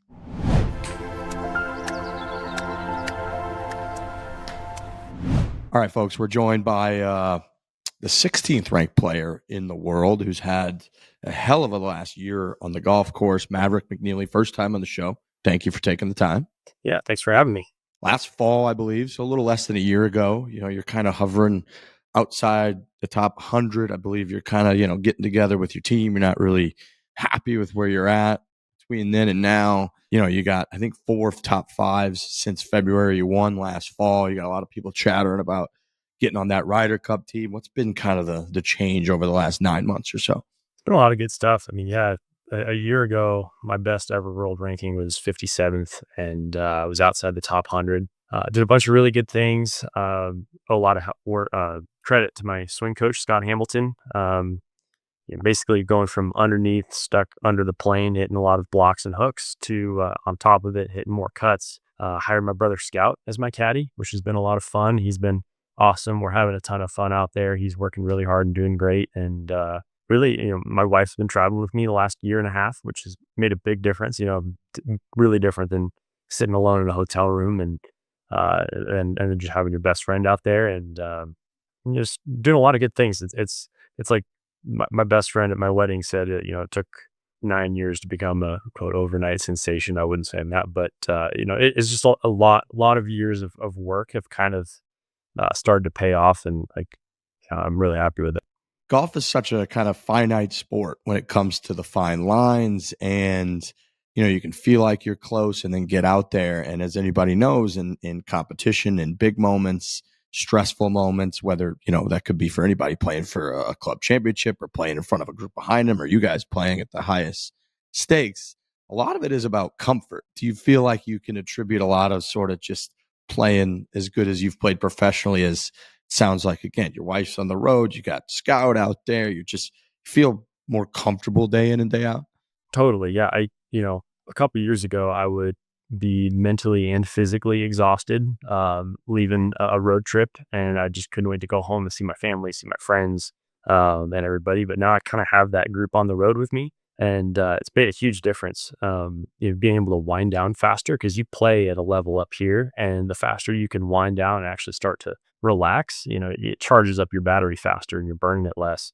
All right, folks, we're joined by the 16th ranked player in the world who's had a hell of a last year on the golf course, Maverick McNealy. First time on the show. Thank you for taking the time. Yeah, thanks for having me. Last fall, I believe, so a little less than a year ago, you're kind of hovering outside the top 100. I believe you're kind of, getting together with your team. You're not really happy with where you're at between then and now. You got, I think, 4 top 5s since February. You won last fall. You got a lot of people chattering about getting on that Ryder Cup team. What's been kind of the change over the last 9 months or so? It's been a lot of good stuff. I mean, yeah, a year ago, my best ever world ranking was 57th, and I was outside the top 100. Did a bunch of really good things. A lot of credit to my swing coach, Scott Hamilton. Basically going from underneath, stuck under the plane, hitting a lot of blocks and hooks, to on top of it, hitting more cuts. Hired my brother Scout as my caddy, which has been a lot of fun. He's been awesome. We're having a ton of fun out there. He's working really hard and doing great. And really, my wife's been traveling with me the last year and a half, which has made a big difference. Really different than sitting alone in a hotel room and just having your best friend out there and just doing a lot of good things. It's like my best friend at my wedding said, it took 9 years to become a quote overnight sensation. I wouldn't say that, but it's just a lot of years of work have kind of started to pay off, and I'm really happy with it. Golf is such a kind of finite sport when it comes to the fine lines, and you can feel like you're close and then get out there. And as anybody knows, in competition, in big moments, stressful moments, whether, that could be for anybody playing for a club championship or playing in front of a group behind them, or you guys playing at the highest stakes, a lot of it is about comfort. Do you feel like you can attribute a lot of sort of just playing as good as you've played professionally, as sounds like, again, your wife's on the road, you got Scout out there, you just feel more comfortable day in and day out? Totally. Yeah. A couple of years ago, I would be mentally and physically exhausted, leaving a road trip, and I just couldn't wait to go home and see my family, see my friends, and everybody. But now I kind of have that group on the road with me, and it's made a huge difference. Being able to wind down faster, because you play at a level up here, and the faster you can wind down and actually start to relax, it charges up your battery faster and you're burning it less.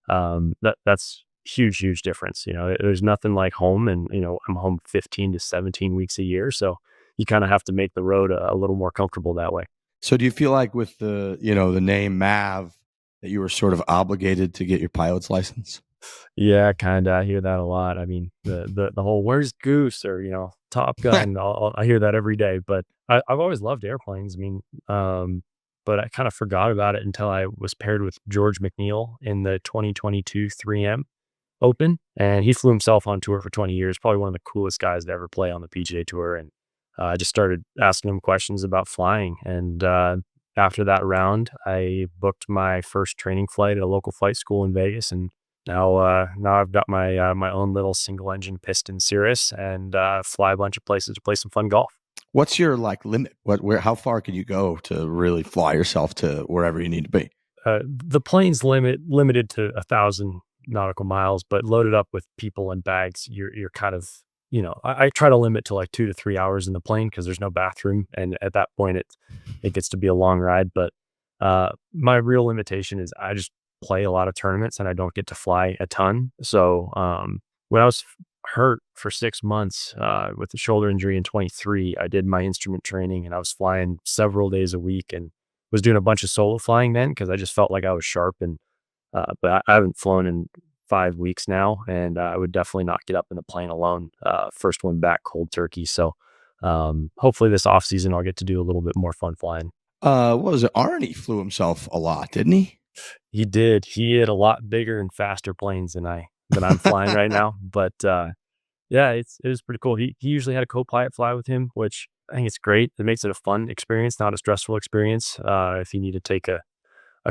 That's huge difference. There's nothing like home, and I'm home 15 to 17 weeks a year, so you kind of have to make the road a little more comfortable that way. So do you feel like with the the name Mav that you were sort of obligated to get your pilot's license? Yeah, kind of. I hear that a lot. I mean, the whole "where's Goose" or Top Gun, I hear that every day. But I've always loved airplanes. I mean, but I kind of forgot about it until I was paired with George McNeil in the 2022 3M. open, and he flew himself on tour for 20 years. Probably one of the coolest guys to ever play on the PGA Tour. And I just started asking him questions about flying. And after that round, I booked my first training flight at a local flight school in Vegas, and now I've got my own little single engine piston Cirrus, and fly a bunch of places to play some fun golf. What's your like limit? How far can you go to really fly yourself to wherever you need to be? The plane's limited to 1,000 nautical miles, but loaded up with people and bags, you're kind of, I try to limit to like 2 to 3 hours in the plane because there's no bathroom, and at that point it gets to be a long ride. But my real limitation is I just play a lot of tournaments and I don't get to fly a ton. So when I was hurt for 6 months with a shoulder injury in 23, I did my instrument training and I was flying several days a week and was doing a bunch of solo flying then because I just felt like I was sharp. And but I haven't flown in 5 weeks now, and I would definitely not get up in the plane alone. First one back cold turkey. So hopefully this off season I'll get to do a little bit more fun flying. What was it? Arnie flew himself a lot, didn't he? He did. He had a lot bigger and faster planes than I'm flying right now. But yeah, it was pretty cool. He usually had a co-pilot fly with him, which I think it's great. It makes it a fun experience, not a stressful experience. If you need to take a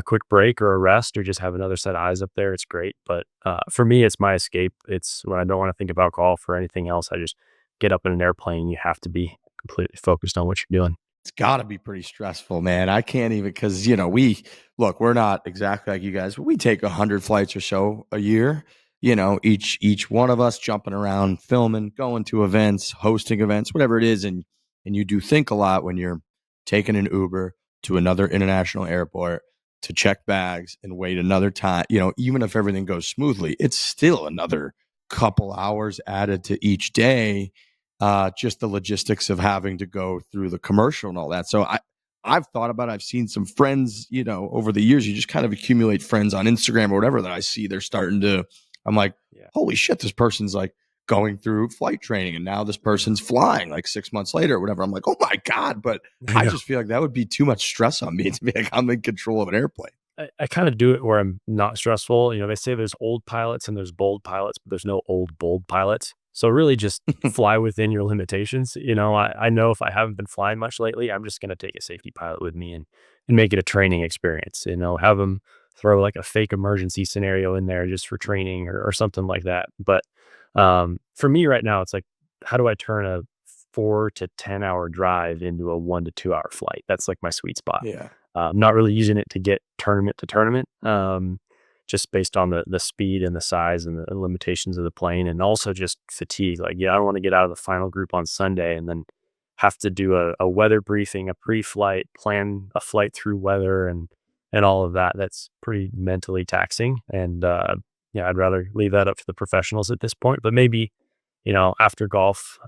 quick break or a rest or just have another set of eyes up there, it's great. But for me, it's my escape. It's when I don't want to think about golf or anything else. I just get up in an airplane. You have to be completely focused on what you're doing. It's got to be pretty stressful, man. I can't even, because we're not exactly like you guys, but we take 100 flights or so a year. Each one of us jumping around, filming, going to events, hosting events, whatever it is, and you do think a lot when you're taking an Uber to another international airport to check bags and wait another time. Even if everything goes smoothly, it's still another couple hours added to each day. Just the logistics of having to go through the commercial and all that. So I've thought about it. I've seen some friends, over the years, you just kind of accumulate friends on Instagram or whatever that I see they're starting to, I'm like, holy shit, this person's like going through flight training and now this person's flying like 6 months later or whatever. I'm like, oh my God. But I just feel like that would be too much stress on me to be like, I'm in control of an airplane. I kind of do it where I'm not stressful. They say there's old pilots and there's bold pilots, but there's no old, bold pilots. So really just fly within your limitations. I know if I haven't been flying much lately, I'm just going to take a safety pilot with me and make it a training experience, have them throw like a fake emergency scenario in there just for training or something like that. But for me right now, it's like, how do I turn a 4 to 10 hour drive into a 1 to 2 hour flight? That's like my sweet spot. Yeah. I'm not really using it to get tournament to tournament, just based on the speed and the size and the limitations of the plane, and also just fatigue. Like, I don't want to get out of the final group on Sunday and then have to do a weather briefing, a pre-flight, plan a flight through weather and all of that. That's pretty mentally taxing. And I'd rather leave that up to the professionals at this point. But maybe, after golf,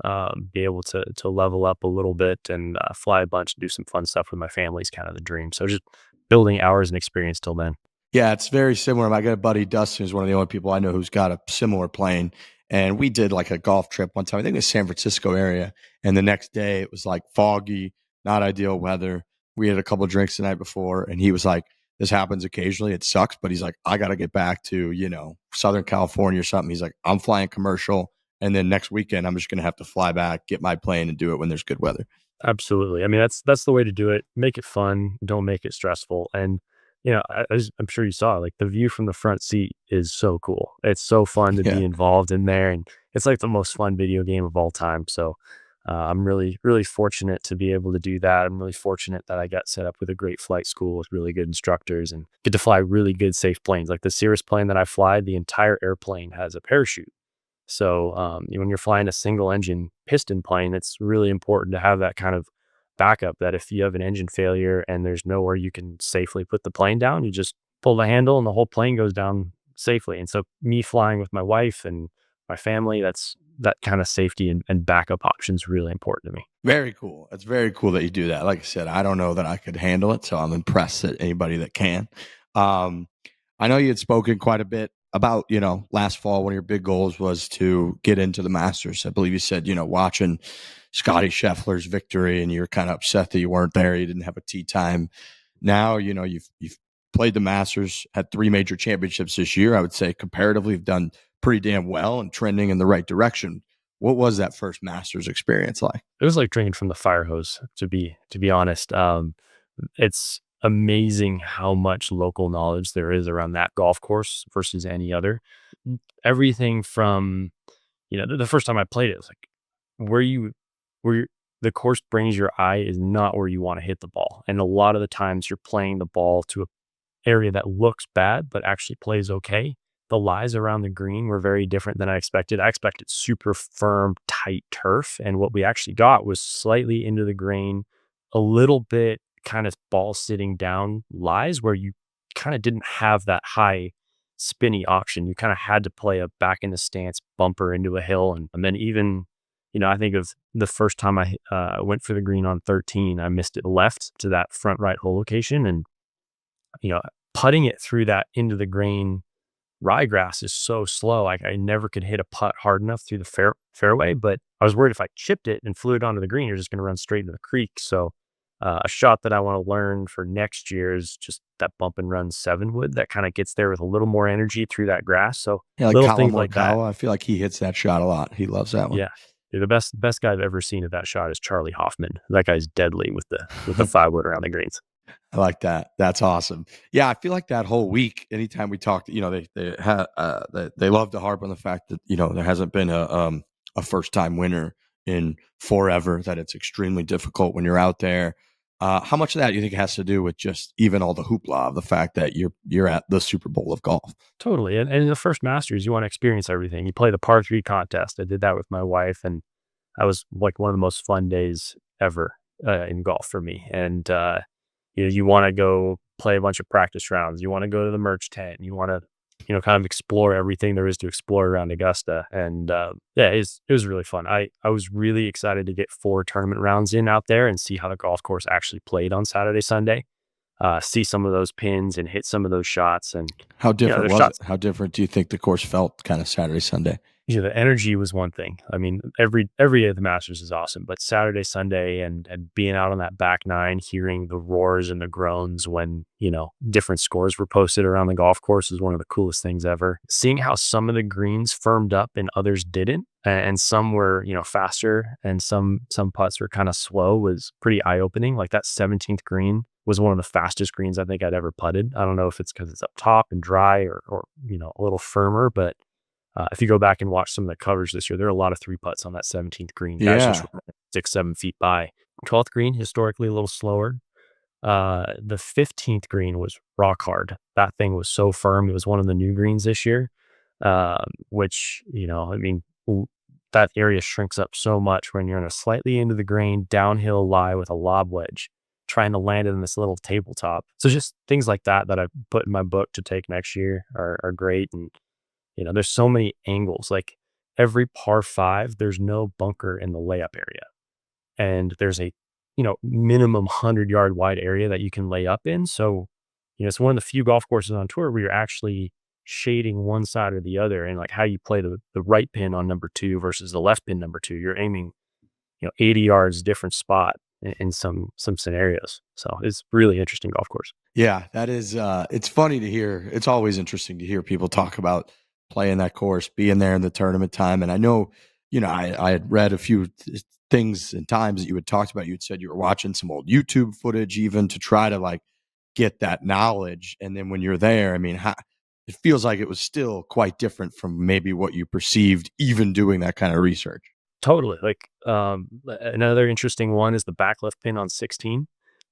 be able to level up a little bit and fly a bunch, do some fun stuff with my family is kind of the dream. So just building hours and experience till then. Yeah, it's very similar. I got a buddy, Dustin, who's one of the only people I know who's got a similar plane. And we did like a golf trip one time. I think it was San Francisco area. And the next day it was like foggy, not ideal weather. We had a couple of drinks the night before. And he was like, this happens occasionally. It sucks. But he's like, I got to get back to, Southern California or something. He's like, I'm flying commercial. And then next weekend, I'm just going to have to fly back, get my plane and do it when there's good weather. Absolutely. I mean, that's the way to do it. Make it fun. Don't make it stressful. And, I'm sure you saw, like, the view from the front seat is so cool. It's so fun to be involved in there. And it's like the most fun video game of all time. So I'm really, really fortunate to be able to do that. I'm really fortunate that I got set up with a great flight school with really good instructors and get to fly really good, safe planes. Like the Cirrus plane that I fly, the entire airplane has a parachute. So when you're flying a single engine piston plane, it's really important to have that kind of backup, that if you have an engine failure and there's nowhere you can safely put the plane down, you just pull the handle and the whole plane goes down safely. And so me flying with my wife and my family, that kind of safety and backup option is really important to me. Very cool. It's very cool that you do that. Like I said, I don't know that I could handle it, so I'm impressed at anybody that can. I know you had spoken quite a bit about, last fall, one of your big goals was to get into the Masters. I believe you said, watching Scotty Scheffler's victory and you were kind of upset that you weren't there. You didn't have a tee time. Now, you've played the Masters, had 3 major championships this year. I would say comparatively have done pretty damn well and trending in the right direction. What was that first Masters experience like? It was like drinking from the fire hose, to be honest. It's amazing how much local knowledge there is around that golf course versus any other. Everything from, the first time I played it, it was like where the course brings your eye is not where you want to hit the ball. And a lot of the times you're playing the ball to a area that looks bad, but actually plays okay. The lies around the green were very different than I expected. I expected super firm, tight turf. And what we actually got was slightly into the grain, a little bit kind of ball sitting down lies where you kind of didn't have that high spinny option. You kind of had to play a back in the stance bumper into a hill. And then even, I think of the first time I went for the green on 13, I missed it left to that front right hole location. And putting it through that into the grain ryegrass is so slow. Like I never could hit a putt hard enough through the fairway, but I was worried if I chipped it and flew it onto the green, you're just going to run straight into the creek. So a shot that I want to learn for next year is just that bump and run 7 wood that kind of gets there with a little more energy through that grass. So like little Colin things like that. I feel like he hits that shot a lot. He loves that one. Yeah. The best guy I've ever seen at that shot is Charlie Hoffman. That guy's deadly with the 5 wood around the greens. I like that. That's awesome. Yeah, I feel like that whole week, anytime we talked, they love to harp on the fact that there hasn't been a first time winner in forever. That it's extremely difficult when you're out there. How much of that do you think has to do with just even all the hoopla of the fact that you're at the Super Bowl of golf? Totally. And in the first Masters, you want to experience everything. You play the par 3 contest. I did that with my wife, and that was like one of the most fun days ever in golf for me. And you want to go play a bunch of practice rounds. You want to go to the merch tent. You want to, kind of explore everything there is to explore around Augusta. And it was really fun. I was really excited to get 4 tournament rounds in out there and see how the golf course actually played on Saturday, Sunday. See some of those pins and hit some of those shots. And how different was it? How different do you think the course felt kind of Saturday, Sunday? The energy was one thing. I mean, every day of the Masters is awesome, but Saturday, Sunday, and being out on that back 9, hearing the roars and the groans when, different scores were posted around the golf course is one of the coolest things ever. Seeing how some of the greens firmed up and others didn't, and some were, faster and some putts were kind of slow was pretty eye-opening. Like that 17th green was one of the fastest greens I think I'd ever putted. I don't know if it's because it's up top and dry or a little firmer, but if you go back and watch some of the coverage this year, there are a lot of 3 putts on that 17th green. Guys just 6-7 feet by. 12th green, historically a little slower. The 15th green was rock hard. That thing was so firm. It was one of the new greens this year, which, that area shrinks up so much when you're in a slightly into the grain, downhill lie with a lob wedge, trying to land it in this little tabletop. So just things like that I put in my book to take next year are great. And there's so many angles. Like every par 5, there's no bunker in the layup area. And there's a, minimum 100-yard wide area that you can lay up in. So, it's one of the few golf courses on tour where you're actually shading one side or the other, and like how you play the right pin on number 2 versus the left pin number 2. You're aiming, 80 yards different spot in some scenarios. So it's really interesting golf course. Yeah, that is, it's funny to hear. It's always interesting to hear people talk about playing that course, being there in the tournament time. And I know, I had read a few things and times that you had talked about. You had said you were watching some old YouTube footage even to try to like get that knowledge. And then when you're there, I mean, it feels like it was still quite different from maybe what you perceived even doing that kind of research. Totally. Like another interesting one is the back left pin on 16.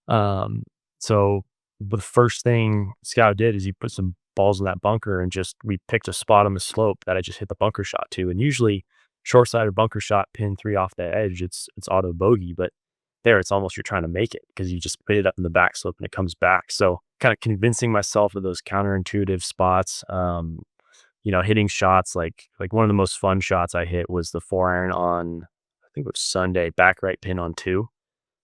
So the first thing Scout did is he put some balls in that bunker and we picked a spot on the slope that I just hit the bunker shot to. And usually short-sided bunker shot, pin 3 off the edge, it's auto bogey, but there it's almost you're trying to make it because you just put it up in the back slope and it comes back. So kind of convincing myself of those counterintuitive spots, hitting shots like one of the most fun shots I hit was the 4-iron on, I think it was Sunday, back right pin on 2.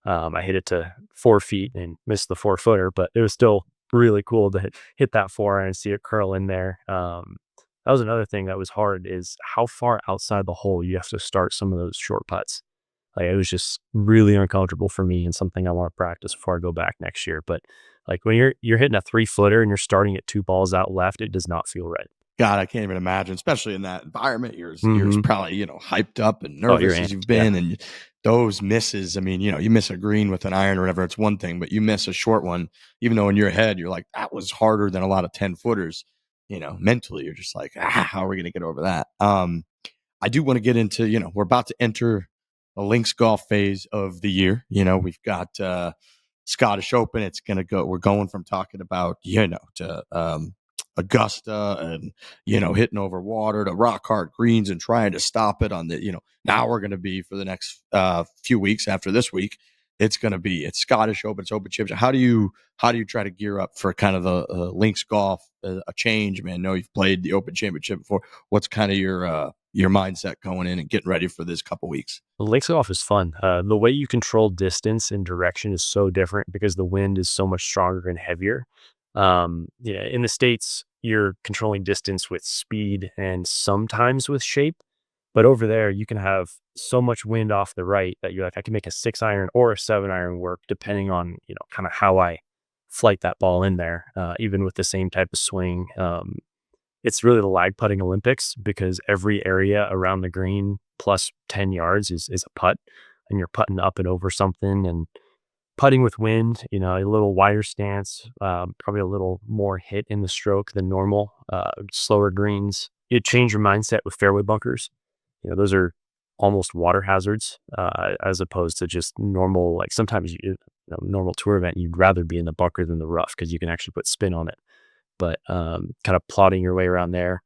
I hit it to 4 feet and missed the 4-footer, but it was still really cool to hit that 4-iron and see it curl in there. That was another thing that was hard is how far outside the hole you have to start some of those short putts. Like it was just really uncomfortable for me and something I want to practice before I go back next year. But Like when you're hitting a 3-footer and you're starting at 2 balls out left, it does not feel right. God, I can't even imagine, especially in that environment. You're Mhm. probably, hyped up and Oh, you're nervous as amped, you've yeah. been. And those misses, I mean, you miss a green with an iron or whatever, it's one thing, but you miss a short one, even though in your head, you're like, that was harder than a lot of 10 footers, mentally, you're just like, how are we going to get over that? I do want to get into, we're about to enter the links golf phase of the year. We've got Scottish Open. It's going to go, we're going from talking about, to Augusta and, hitting over water to rock hard greens and trying to stop it on the, now we're going to be for the next few weeks after this week. It's Scottish Open, it's Open Championship. How do you try to gear up for kind of the links golf, a change, man? I know you've played the Open Championship before. What's kind of your mindset going in and getting ready for this couple weeks? Links golf is fun. The way you control distance and direction is so different because the wind is so much stronger and heavier. In the States, you're controlling distance with speed and sometimes with shape. But over there, you can have so much wind off the right that you're like, I can make a 6-iron or a 7-iron work depending on, kind of how I flight that ball in there, even with the same type of swing. It's really the lag putting Olympics because every area around the green plus 10 yards is a putt, and you're putting up and over something and putting with wind, a little wider stance, probably a little more hit in the stroke than normal, slower greens. You change your mindset with fairway bunkers. Those are almost water hazards, as opposed to just normal, like sometimes normal tour event, you'd rather be in the bunker than the rough because you can actually put spin on it. But kind of plotting your way around there,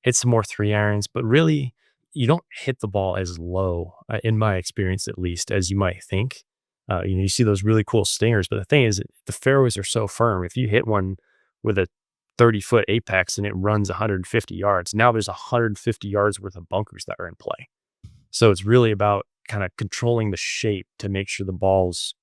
hit some more 3-irons, but really you don't hit the ball as low, in my experience at least, as you might think. You see those really cool stingers, but the thing is, the fairways are so firm. If you hit one with a 30-foot apex and it runs 150 yards, now there's 150 yards worth of bunkers that are in play. So it's really about kind of controlling the shape to make sure the ball's,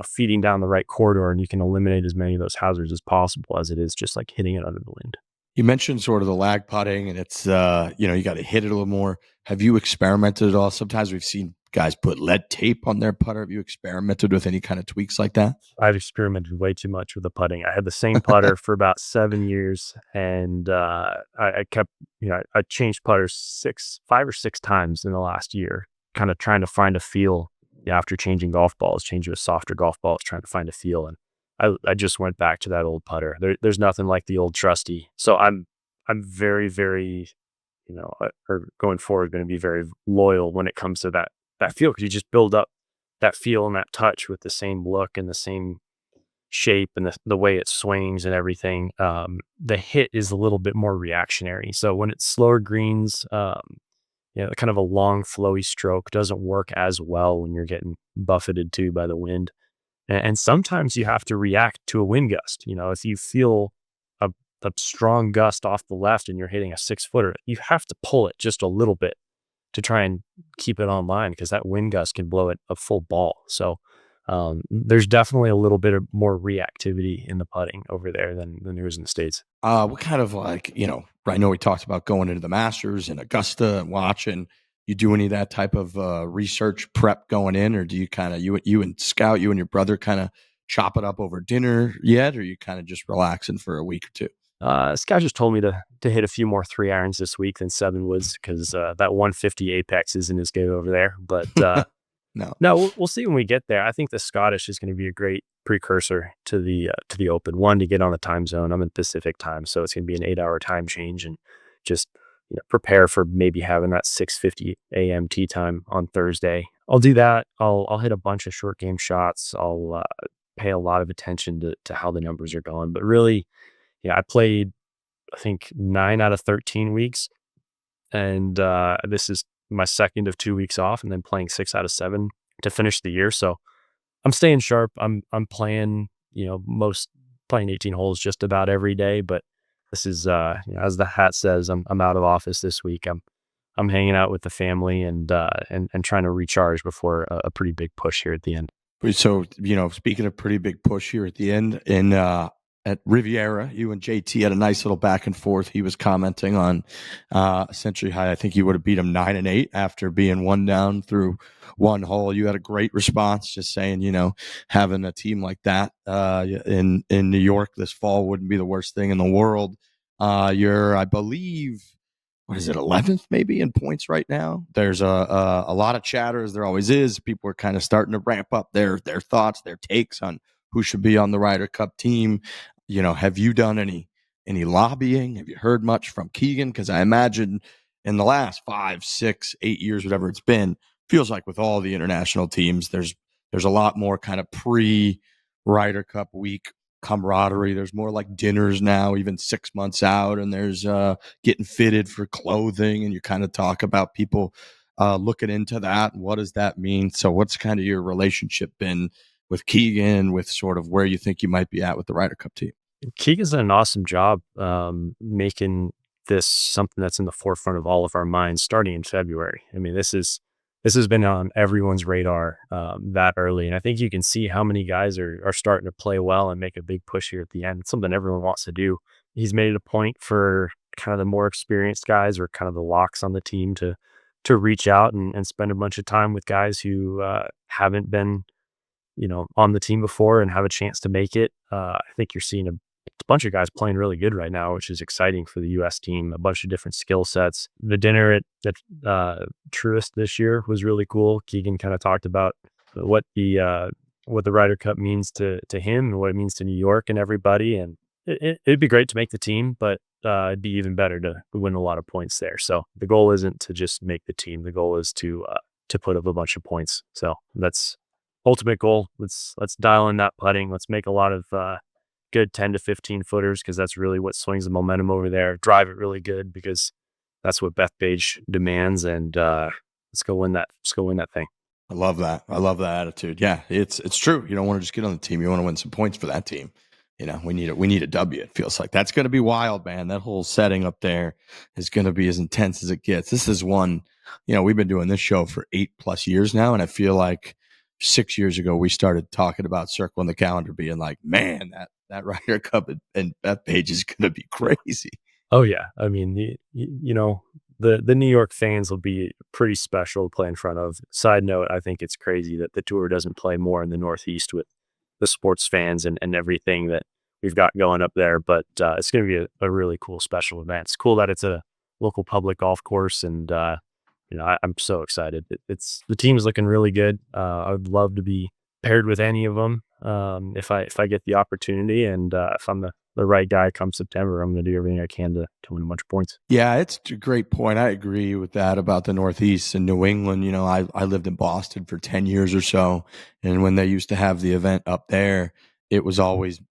feeding down the right corridor, and you can eliminate as many of those hazards as possible as it is just like hitting it under the wind. You mentioned sort of the lag putting, and it's, you got to hit it a little more. Have you experimented at all? Sometimes we've seen guys put lead tape on their putter. Have you experimented with any kind of tweaks like that? I've experimented way too much with the putting. I had the same putter for about 7 years, and I kept, I changed putters 5 or 6 times in the last year, kind of trying to find a feel after changing golf balls, changing to a softer golf ball, trying to find a feel. And I just went back to that old putter. There's nothing like the old trusty. So I'm very, very, or going forward, going to be very loyal when it comes to that feel, because you just build up that feel and that touch with the same look and the same shape and the way it swings and everything. The hit is a little bit more reactionary. So when it's slower greens, kind of a long flowy stroke doesn't work as well when you're getting buffeted too by the wind. And sometimes you have to react to a wind gust. If you feel a strong gust off the left and you're hitting a 6-footer, you have to pull it just a little bit to try and keep it online, because that wind gust can blow it a full ball. So there's definitely a little bit of more reactivity in the putting over there than there is in the States. What kind of I know we talked about going into the Masters and Augusta and watching. You do any of that type of research prep going in, or do you kind of, you and Scout, you and your brother kind of chop it up over dinner yet, or you kind of just relaxing for a week or two? Scout just told me to hit a few more 3-irons this week than 7 woods, because that 150 apex isn't as good over there. But no, we'll see when we get there. I think the Scottish is going to be a great precursor to the Open. One, to get on the time zone. I'm in Pacific time, so it's going to be an 8-hour time change, and just prepare for maybe having that 6:50 a.m. tee time on Thursday. I'll do that. I'll hit a bunch of short game shots. I'll pay a lot of attention to how the numbers are going. But really, I played, I think, 9 out of 13 weeks, and this is my second of 2 weeks off, and then playing 6 out of 7 to finish the year. So I'm staying sharp. I'm playing, playing 18 holes just about every day, but this is, as the hat says, I'm out of office this week. I'm hanging out with the family and trying to recharge before a pretty big push here at the end. So, speaking of pretty big push here at the end, in at Riviera. You and JT had a nice little back and forth. He was commenting on essentially how I think you would have beat him 9-8 after being one down through one hole. You had a great response, just saying, having a team like that in New York this fall wouldn't be the worst thing in the world. You're, I believe, what is it, 11th maybe in points right now. There's a lot of chatter, as there always is. People are kind of starting to ramp up their thoughts, their takes on who should be on the Ryder Cup team. Have you done any lobbying? Have you heard much from Keegan? Because I imagine in the last 5, 6, 8 years, whatever it's been, feels like with all the international teams, there's a lot more kind of pre-Ryder Cup week camaraderie. There's more like dinners now, even 6 months out, and there's getting fitted for clothing, and you kind of talk about people looking into that. What does that mean? So what's kind of your relationship been with Keegan, with sort of where you think you might be at with the Ryder Cup team? Keegan's done an awesome job making this something that's in the forefront of all of our minds starting in February. I mean, this has been on everyone's radar that early. And I think you can see how many guys are starting to play well and make a big push here at the end. It's something everyone wants to do. He's made it a point for kind of the more experienced guys or kind of the locks on the team to reach out and spend a bunch of time with guys who haven't been, on the team before and have a chance to make it. I think you're seeing a bunch of guys playing really good right now, which is exciting for the U.S. team. A bunch of different skill sets. The dinner at Truist this year was really cool. Keegan kind of talked about what the Ryder Cup means to him and what it means to New York and everybody. And it'd be great to make the team, but it'd be even better to win a lot of points there. So the goal isn't to just make the team. The goal is to put up a bunch of points. So that's ultimate goal. Let's dial in that putting. Let's make a lot of good 10 to 15 footers, because that's really what swings the momentum over there. Drive it really good, because that's what Bethpage demands. And let's go win that thing. I love that. I love that attitude. Yeah, it's true. You don't want to just get on the team. You want to win some points for that team. We need a W. It feels like that's going to be wild, man. That whole setting up there is going to be as intense as it gets. This is one, we've been doing this show for 8+ years now, and I feel like 6 years ago we started talking about circling the calendar, being like, man, that Ryder Cup and Bethpage is going to be crazy. Oh yeah, I mean, the New York fans will be pretty special to play in front of. Side note, I think it's crazy that the tour doesn't play more in the Northeast with the sports fans and everything that we've got going up there. But it's going to be a really cool special event. It's cool that it's a local public golf course, and I'm so excited. It's the team's looking really good. I would love to be paired with any of them if I get the opportunity, and if I'm the right guy come September, I'm going to do everything I can to win a bunch of points. Yeah, it's a great point. I agree with that about the Northeast and New England. I lived in Boston for 10 years or so, and when they used to have the event up there, it was always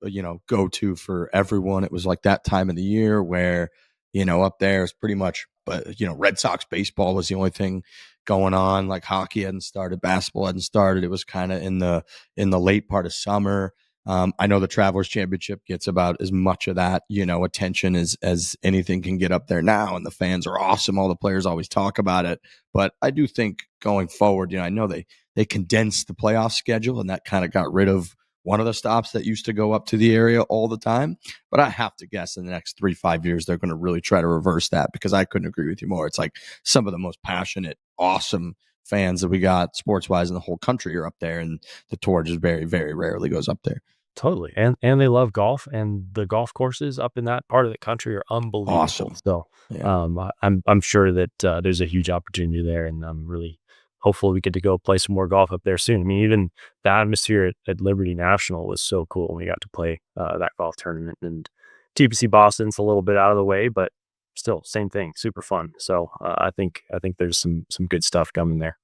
go to for everyone. It was like that time of the year where up there is pretty much, but Red Sox baseball was the only thing going on. Like hockey hadn't started, basketball hadn't started. It was kind of in the late part of summer. I know the Travelers Championship gets about as much of that, attention as anything can get up there now. And the fans are awesome. All the players always talk about it. But I do think going forward, I know they condensed the playoff schedule, and that kind of got rid of one of the stops that used to go up to the area all the time. But I have to guess in the next 3-5 years, they're going to really try to reverse that, because I couldn't agree with you more. It's like some of the most passionate, awesome fans that we got sports wise in the whole country are up there, and the tour just very, very rarely goes up there. Totally. And they love golf, and the golf courses up in that part of the country are unbelievable. Awesome. So I'm sure that there's a huge opportunity there, and I'm really hopeful we get to go play some more golf up there soon. I mean, even the atmosphere at Liberty National was so cool when we got to play that golf tournament. And TPC Boston's a little bit out of the way, but still same thing, super fun. So I think there's some good stuff coming there.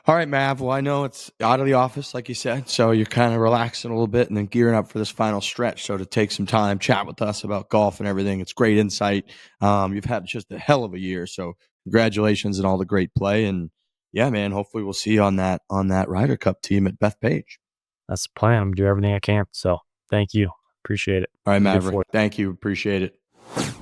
All right, Mav. Well, I know it's out of the office, like you said, so you're kind of relaxing a little bit and then gearing up for this final stretch. So to take some time, chat with us about golf and everything, it's great insight. You've had just a hell of a year, so congratulations and all the great play. And yeah, man, hopefully we'll see you on that Ryder Cup team at Bethpage. That's the plan. I'm gonna do everything I can. So thank you. Appreciate it. All right, Maverick. Thank you. Appreciate it.